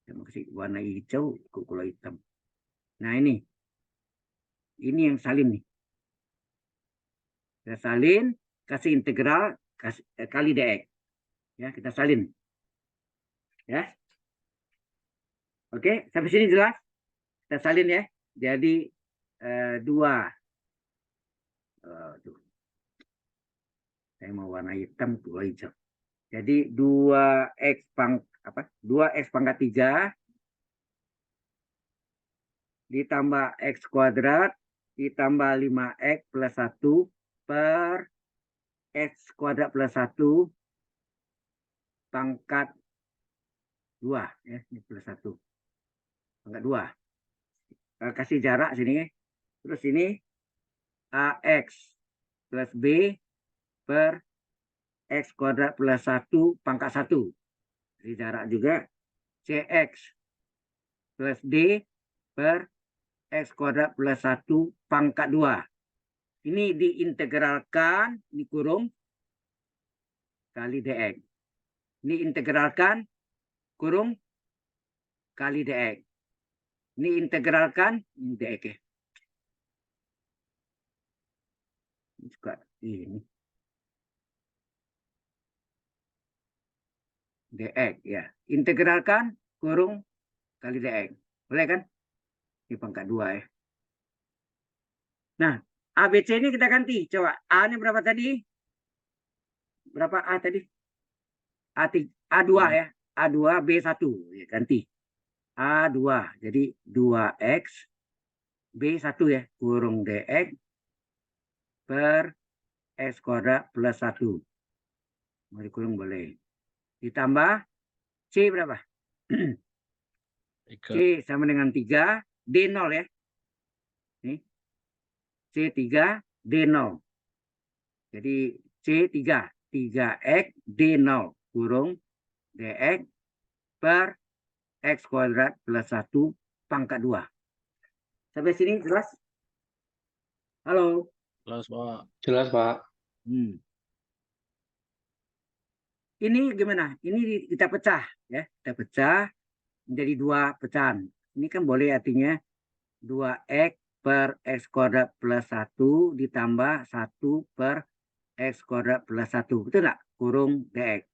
Saya mau kasih warna hijau, kalau hitam. Nah, ini. Ini yang salin nih. Kita salin, kasih integral, kali dx. Ya, kita salin. Ya. Oke, sampai sini jelas? Kita salin ya. Jadi 2. Saya mau warna hitam, 2 hijau. Jadi 2x 2x pangkat 3 ditambah x kuadrat ditambah 5x plus 1 per x kuadrat plus 1 pangkat 2 ya, ini plus 1 pangkat 2. Kasih jarak sini. Terus ini ax plus b per x kuadrat plus 1 pangkat 1. Kasih jarak juga cx plus d per x kuadrat plus 1 pangkat 2. Ini diintegralkan, dikurung, kali dx. Ini integralkan, kurung, kali dx. Ini integralkan, ini dx ya. Ini juga ini. dx ya. Integralkan, kurung, kali dx. Boleh kan? Ini pangkat 2 ya. Nah, ABC ini kita ganti. Coba, A ini berapa tadi? Berapa A tadi? A2 ya. A2, B1. Ya, ganti. A2. Jadi 2X. B1 ya. Kurung DX. Per X kuadrat plus 1. Mau dikurung boleh. Ditambah. C berapa? 3 C sama dengan 3. D0 ya. Nih. C3. D0. Jadi C3. 3X D0 kurung DX per X kuadrat plus 1 pangkat 2. Sampai sini jelas? Halo? plus Pak. Jelas, Pak. Ini gimana? Ini kita pecah ya. Kita pecah menjadi 2 pecahan. Ini kan boleh artinya 2X per X kuadrat plus 1 ditambah 1 per X kuadrat plus 1. Betul nggak? Kurung DX.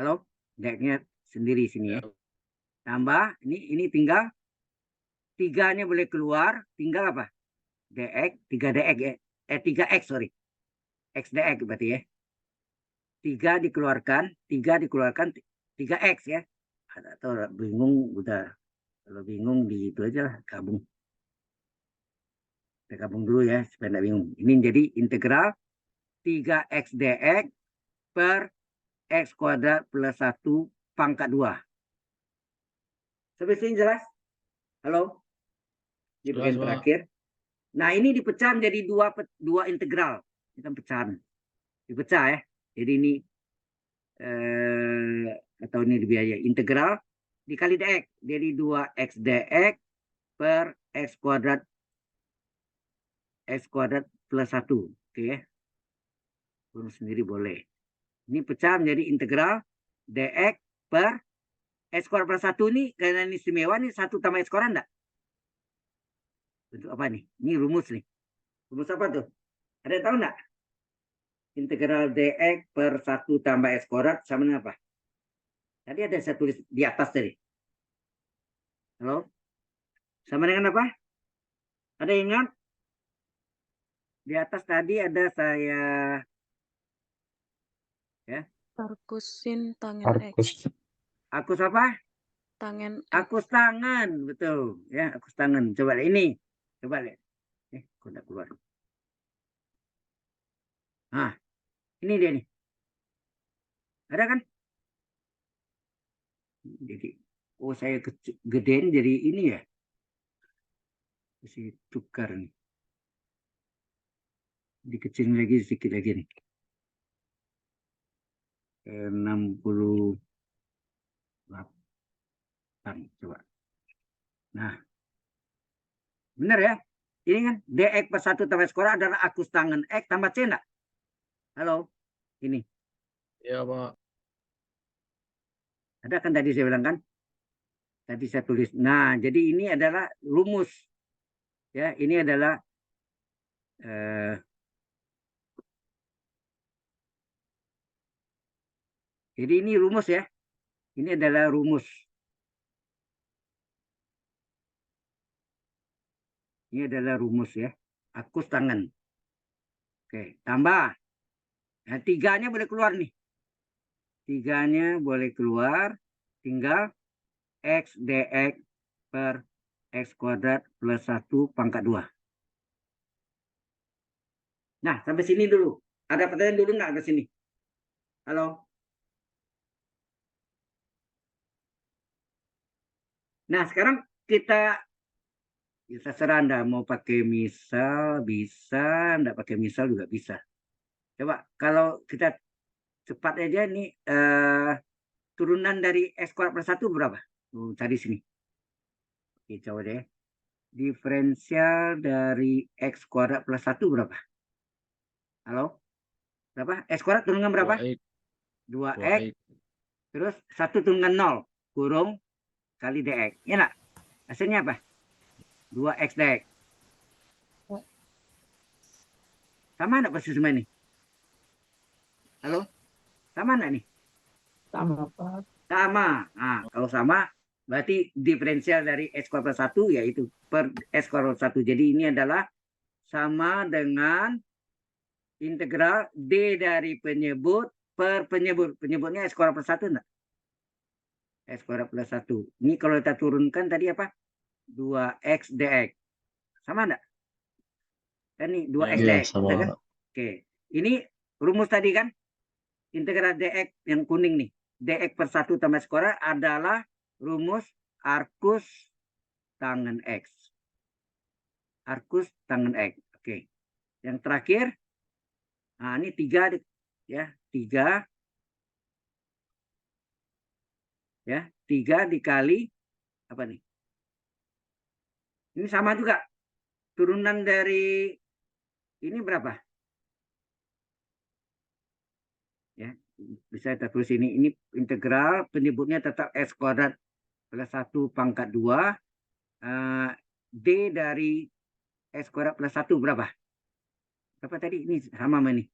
Halo? DX-nya sendiri sini ya. Tambah, ini tinggal 3-nya boleh keluar, tinggal apa? DX, 3DX ya. 3X, sorry. XDX berarti ya. 3 dikeluarkan, 3X ya. Atau bingung udah. Kalau bingung di itu aja lah, gabung. Kita gabung dulu ya supaya nggak bingung. Ini jadi integral 3x dx per x kuadrat plus 1 pangkat 2. Sampai sini jelas? Halo? Di bagian Jelas, Pak. terakhir. Nah, ini dipecah menjadi dua integral. Ini kan pecahan. Dipecah ya. Jadi ini atau ini biaya integral dikali dx. Jadi 2x dx per x kuadrat plus 1. Oke ya. Turun sendiri boleh. Ini pecah menjadi integral dx per x kuadrat plus 1 ini, karena ini istimewa nih, 1 tambah x kuadrat enggak? Bentuk apa nih? Ini rumus nih. Rumus apa tuh? Ada yang tahu enggak? Integral dx per 1 tambah x kuadrat sama dengan apa? Tadi ada saya tulis di atas tadi. Halo? Sama dengan apa? Ada yang ingat? Di atas tadi ada saya ya. Arcus sin tangen Arcus. X. Akus apa? Tangen X. Akus tangan, betul ya, akus tangan. Coba lihat ini. Coba lihat. Kok enggak keluar. Nah, ini dia nih. Ada kan? Jadi, oh saya gedein jadi ini ya. Mesti tukar nih. Dikecilin lagi sedikit lagi nih. 68. Coba. Nah. Benar ya? Ini kan dx per 1 tambah x kuadrat adalah akus tangan x tambah c enggak? Halo? Ini. Iya, Pak. Ada kan tadi saya bilang kan? Tadi saya tulis. Nah, jadi ini adalah rumus. Ya, ini adalah jadi ini rumus ya. Ini adalah rumus. Ini adalah rumus ya. Akus tangan. Oke, tambah. Nah, 3-nya boleh keluar nih. 3-nya boleh keluar. Tinggal x dx per x kuadrat plus 1 pangkat 2. Nah, sampai sini dulu. Ada pertanyaan dulu nggak ke sini? Halo? Nah, sekarang kita ya terserah Anda mau pakai misal bisa, enggak pakai misal juga bisa. Coba kalau kita cepat aja nih turunan dari x kuadrat plus 1 berapa? Cari sini. Oke, coba deh. Diferensial dari x kuadrat plus 1 berapa? Halo? Berapa? X kuadrat turunkan berapa? 2x. 2x. Terus 1 turunkan 0. Kurung kali dx. Ya enggak? Hasilnya apa? 2x dx. Sama enggak persis sama ini? Halo? Sama enggak nih? Sama, Pak. Sama. Nah, kalau sama, berarti diferensial dari x kuadrat plus 1 yaitu per x kuadrat plus 1. Jadi ini adalah sama dengan integral d dari penyebut per penyebut. Penyebutnya x kuadrat plus 1 enggak? X kuadrat plus 1. Ini kalau kita turunkan tadi apa? 2x dx. Sama enggak? Kan nih 2x Iya, dx. sama. Kan? Oke. Ini rumus tadi kan? Integral dx yang kuning nih. Dx per 1 tambah x kuadrat adalah rumus arcus tangen x. Arcus tangen x. Oke. Yang terakhir, nah ini 3 ya, 3 ya, 3 dikali apa nih? Ini sama juga. Turunan dari ini berapa? Ya, bisa kita tulis ini integral penyebutnya tetap x kuadrat plus 1 pangkat 2 d dari x kuadrat plus 1 berapa? Berapa tadi? Ini sama nih.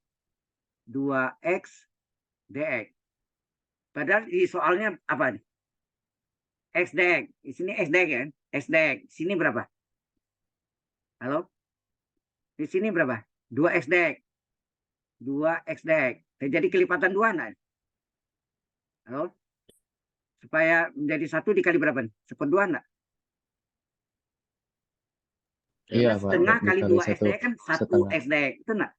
2x dx. Padahal di soalnya apa nih? X dx. Di sini x dx kan? X dx. Sini berapa? Halo? Di sini berapa? 2x dx. 2x dx. Jadi kelipatan 2 enggak? Halo? Supaya menjadi 1 dikali berapa nih? 1/2 enggak? Iya, Karena Pak. setengah kali Dikali 2 satu SDX kan 1 setengah. SDX. Itu enggak?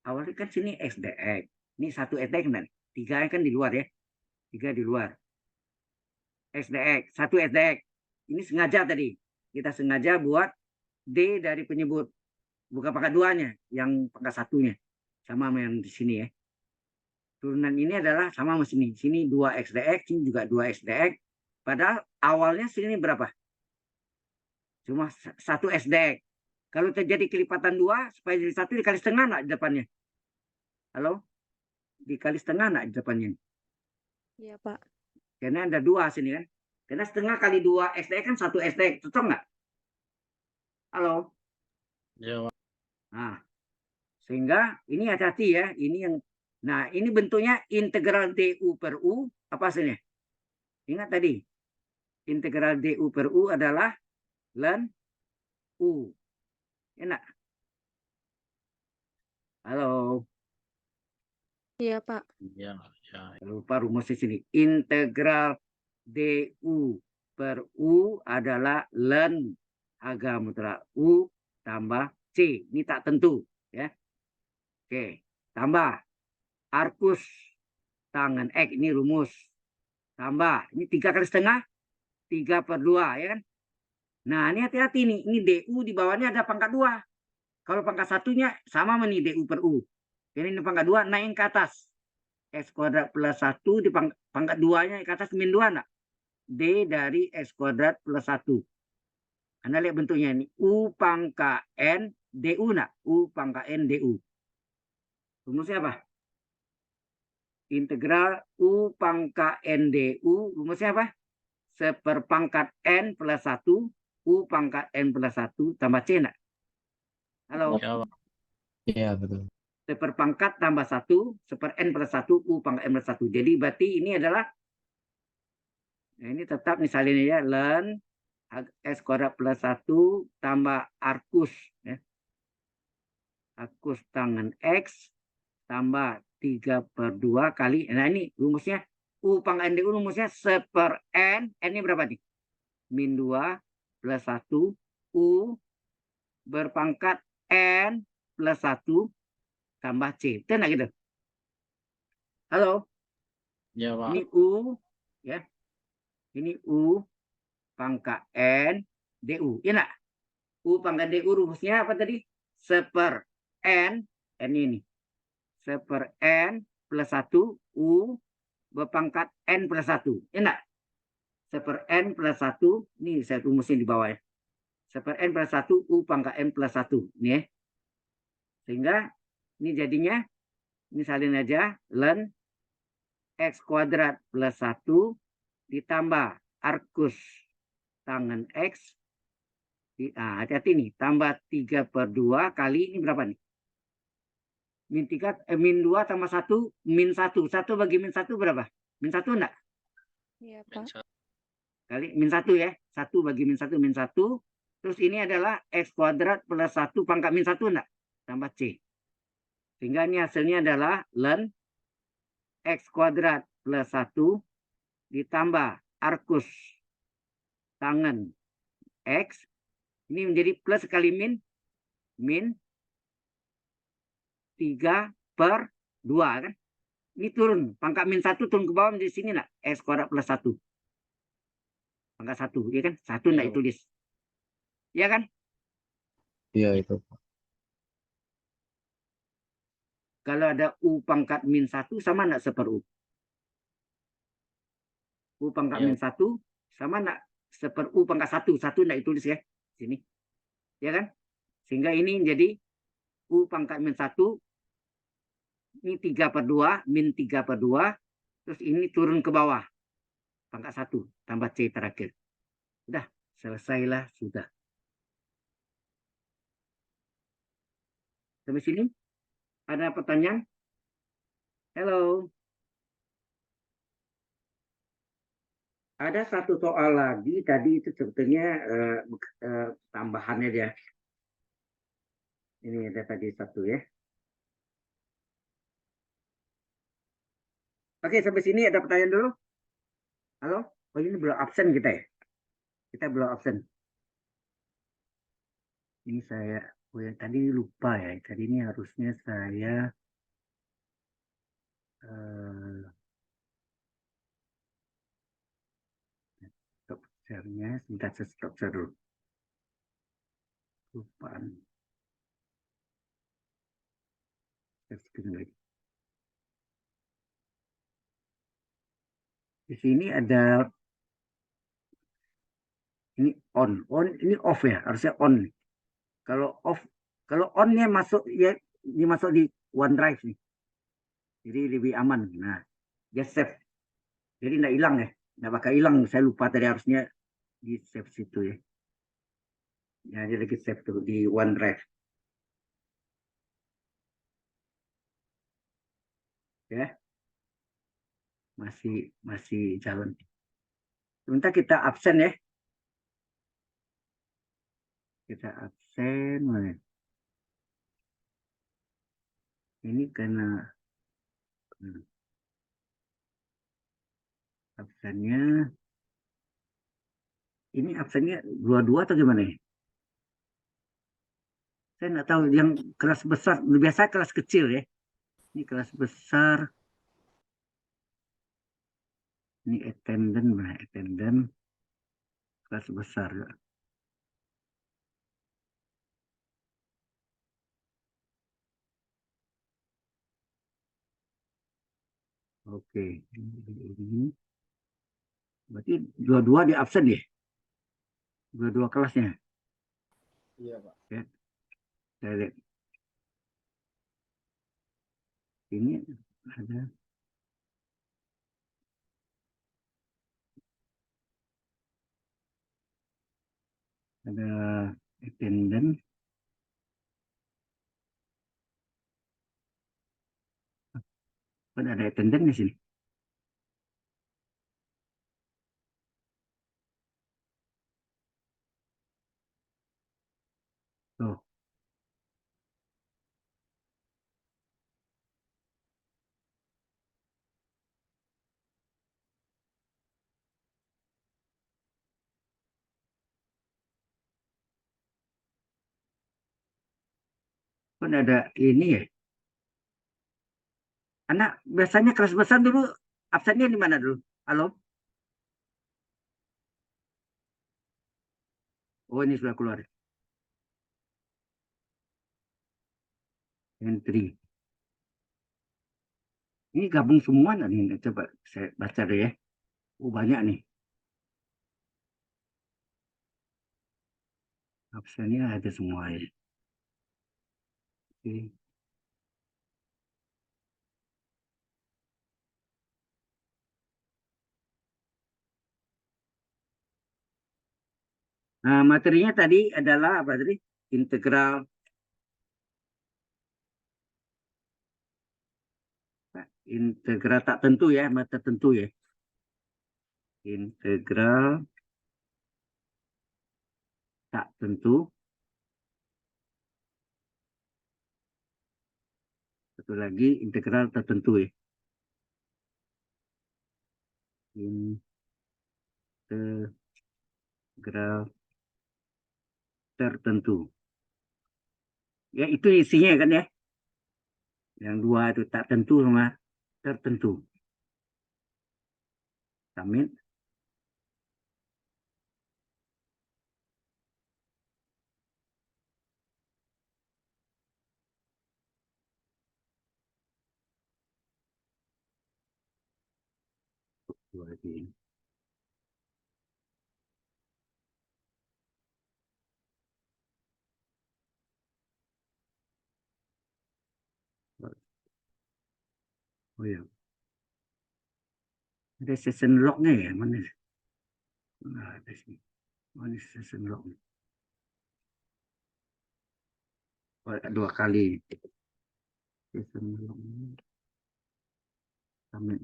Awalnya kan sini SDX. Ini 1 SDX enggak? 3 kan di luar ya. 3 di luar. SDX, 1 SDX. Ini sengaja tadi. Kita sengaja buat D dari penyebut. Bukan pangkat 2-nya, yang pangkat 1-nya. Sama yang di sini ya. Turunan ini adalah sama sama sini. Sini 2 SDX, sini juga 2 SDX. Padahal awalnya sini berapa? Cuma 1 SDX. Kalau terjadi kelipatan 2, supaya jadi 1 dikali setengah enggak di depannya? Halo? Dikali setengah enggak di depannya? Iya, Pak. Karena ada 2 sini kan. Karena setengah kali 2 SDX kan 1 SDX. Cocok nggak? Halo? Iya, Pak. Nah, sehingga ini hati-hati ya. Ini yang, nah ini bentuknya integral DU per U. Apa hasilnya? Ingat tadi. Integral DU per U adalah ln U. Enak. Halo? Iya, Pak. Iya, iya. Lupa rumusnya sini. Integral DU per U adalah ln H mutlak U tambah C. Ini tak tentu. Ya. Oke. Tambah. Arcus tangen X. Ini rumus. Tambah. Ini 3 kali setengah. 3/2. Ya kan? Nah, ini hati-hati nih. Ini DU di bawahnya ada pangkat 2. Kalau pangkat 1-nya sama nih DU per U. Jadi ini pangkat 2 naik ke atas. X kuadrat plus 1 di pangkat 2-nya ke atas min 2 enggak? D dari X kuadrat plus 1. Anda lihat bentuknya ini. U pangkat N DU enggak? U pangkat N DU. Rumusnya apa? Integral U pangkat N DU. Rumusnya apa? Seperpangkat N plus 1. U pangkat N plus 1 tambah C enggak? Halo? Iya, Pak. Iya, betul. Seperpangkat tambah 1, seper N plus 1, U pangkat N plus 1. Jadi berarti ini adalah, nah ini tetap misalnya ya, ln S kuadrat plus 1 tambah arcus. Ya. Arcus tangen X tambah 3/2 kali, nah ini rumusnya, U pangkat N DU rumusnya seper N ini berapa nih? Min 2 plus 1, U berpangkat N plus 1 tambah C. Itu enggak gitu? Halo? Iya, Pak. Ini U, ya. Ini U pangkat N DU. Ya enggak? U pangkat DU rumusnya apa tadi? Seper N ini. Seper N plus 1 U berpangkat N plus 1. Ya enggak? Seper N plus 1. Ini saya rumusin di bawah ya. Seper N plus 1 U pangkat N plus 1. Ini ya. Sehingga ini jadinya, ini salin aja, ln X kuadrat plus 1 ditambah arcus tangen X. Nah, hati-hati nih. Tambah 3/2 kali ini berapa nih? Min 3, min 2 tambah 1, min 1. 1 bagi min 1 berapa? Min 1 enggak? Iya, Min Pak. 1. Kali min 1 ya. 1 bagi min 1, min 1. Terus ini adalah X kuadrat plus 1 pangkat min 1 enggak? Tambah C. Sehingga ini hasilnya adalah ln X kuadrat plus 1 ditambah arcus tangen X. Ini menjadi plus kali min 3/2 kan? Ini turun, pangkat min 1 turun ke bawah menjadi sini lah, X kuadrat plus 1. Pangkat 1, ya kan? 1 enggak Iya, Pak. ditulis. Ya kan? Iya, itu. Kalau ada U pangkat min 1 sama enggak seper U? U pangkat Iya. min 1 sama enggak seper U pangkat 1? 1 enggak ditulis ya. Sini. Ya kan? Sehingga ini jadi U pangkat min 1. Ini 3/2, min 3/2. Terus ini turun ke bawah. Pangkat 1 tambah C terakhir. Udah, selesailah sudah. Sampai sini ada pertanyaan? Halo. Ada satu soal lagi tadi itu sebetulnya tambahannya dia. Ini ada tadi satu ya. Oke, sampai sini ada pertanyaan dulu. Halo? Oh ini belum absen kita ya? Kita belum absen. Ini saya, oh ya tadi lupa ya. Tadi ini harusnya saya eh, stop share-nya. Sebentar saya stop share dulu. Lupaan. Share screen lagi. Di sini ada ini on ini off ya, harusnya on. Kalau off, kalau onnya masuk ya dimasuk di OneDrive nih. Jadi lebih aman. Nah, dia save. Jadi nggak hilang ya, nggak bakal hilang. Saya lupa tadi harusnya di save situ ya. Ya, dia lagi save tuh di OneDrive ya. Masih masih jalan. Sebentar kita absen ya. Kita absen. Mana? Ini karena absennya. Ini absennya dua-dua atau gimana ya? Saya nggak tahu yang kelas besar. Biasa kelas kecil ya. Ini kelas besar. Ini attendant, mana attendant kelas besar ya. Oke, ini berarti dua-dua di absen ya, dua-dua kelasnya. Iya, Pak. Ya, saya lihat ini ada attendant, ada attendant di sini. Tuh, kan ada ini ya. Anak biasanya kelas besar dulu absennya di mana dulu? Halo? Oh ini sudah keluar. Entry. Ini gabung semua nggak nih? Coba saya baca deh ya. Oh banyak nih. Absennya ada semua ya. Oke. Nah, materinya tadi adalah apa tadi? Integral integral tak tentu ya, mata tentu ya. Integral tak tentu. Satu lagi integral tertentu ya. Integral tertentu. Ya itu isinya kan ya. Yang dua itu tak tentu sama tertentu. Amin. Dua lagi. Oh ya. Ada session lognya ya. Mana? Nah, ada sini. Mana session log? Oh, dua kali. Session log. Amin.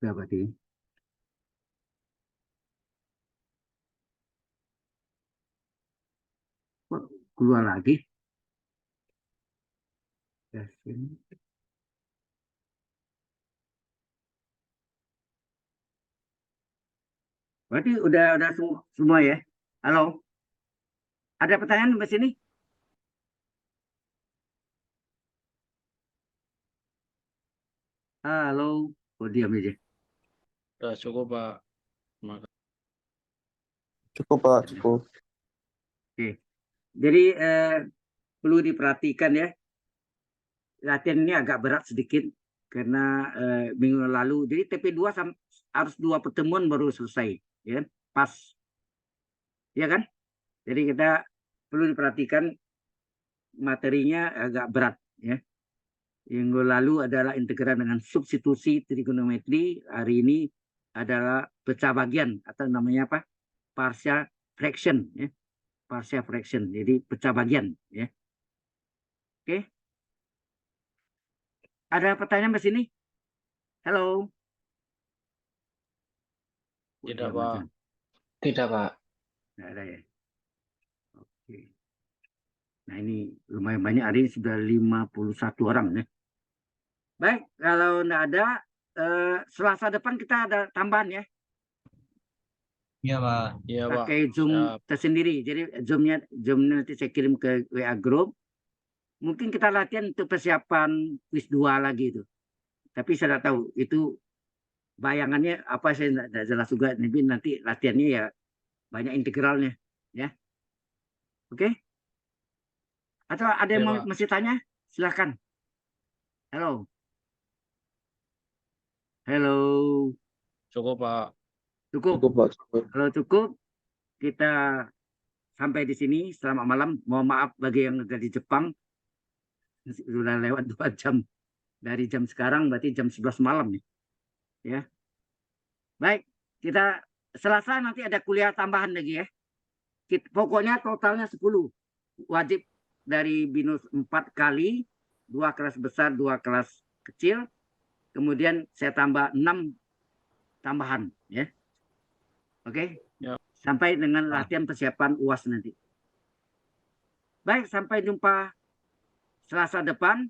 Sudah berarti. Kok keluar lagi? Tes ini. Berarti udah semua ya. Halo, ada pertanyaan di sini? Halo, oh diam aja. Udah cukup, Pak. Maka Cukup Pak, cukup. Oke. Jadi perlu diperhatikan ya. Latihan ini agak berat sedikit karena minggu lalu. Jadi TP2 harus 2 pertemuan baru selesai, ya kan? Pas, ya kan? Jadi kita perlu diperhatikan materinya agak berat, ya. Minggu lalu adalah integral dengan substitusi trigonometri. Hari ini adalah pecah bagian atau namanya apa? Partial fraction, ya. Partial fraction. Jadi pecah bagian, ya. Oke. Ada pertanyaan di sini? Halo. tidak, Pak. Tidak, Pak. Nggak ada ya. Oke. Nah ini lumayan banyak, hari ini sudah 51 orang ya. Baik, kalau nggak ada, Selasa depan kita ada tambahan ya. Iya, Pak. Iya, Pak. Pakai Zoom Siap. tersendiri. Jadi Zoomnya nanti saya kirim ke WA Group. Mungkin kita latihan untuk persiapan quiz 2 lagi itu. Tapi saya tidak tahu itu bayangannya apa, saya tidak jelas juga. Nanti latihannya ya banyak integralnya, ya. Oke? Atau ada yang Iya, mau Pak. masih tanya? Silakan. Halo. Halo. Cukup, Pak. Cukup. Cukup Pak, cukup. Kalau cukup, kita sampai di sini. Selamat malam. Mohon maaf bagi yang ada di Jepang. Sudah lewat 2 jam. Dari jam sekarang berarti jam 11 malam nih. Ya. Baik, kita Selasa nanti ada kuliah tambahan lagi ya. Pokoknya totalnya 10. Wajib dari binus 4 kali, 2 kelas besar, 2 kelas kecil. Kemudian saya tambah 6 tambahan ya. Oke. Ya. Sampai dengan latihan persiapan UAS nanti. Baik, sampai jumpa Selasa depan.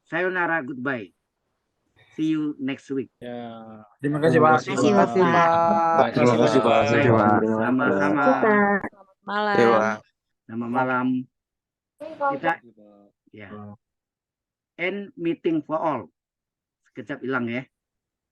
Sayonara, goodbye. See you next week. Ya. Terima kasih Pak. Terima kasih, Pak. Terima kasih, Pak. Baik, Terima kasih, Pak. sama-sama. Malam. Selamat malam. Kita ya. End meeting for all. Sekejap hilang ya.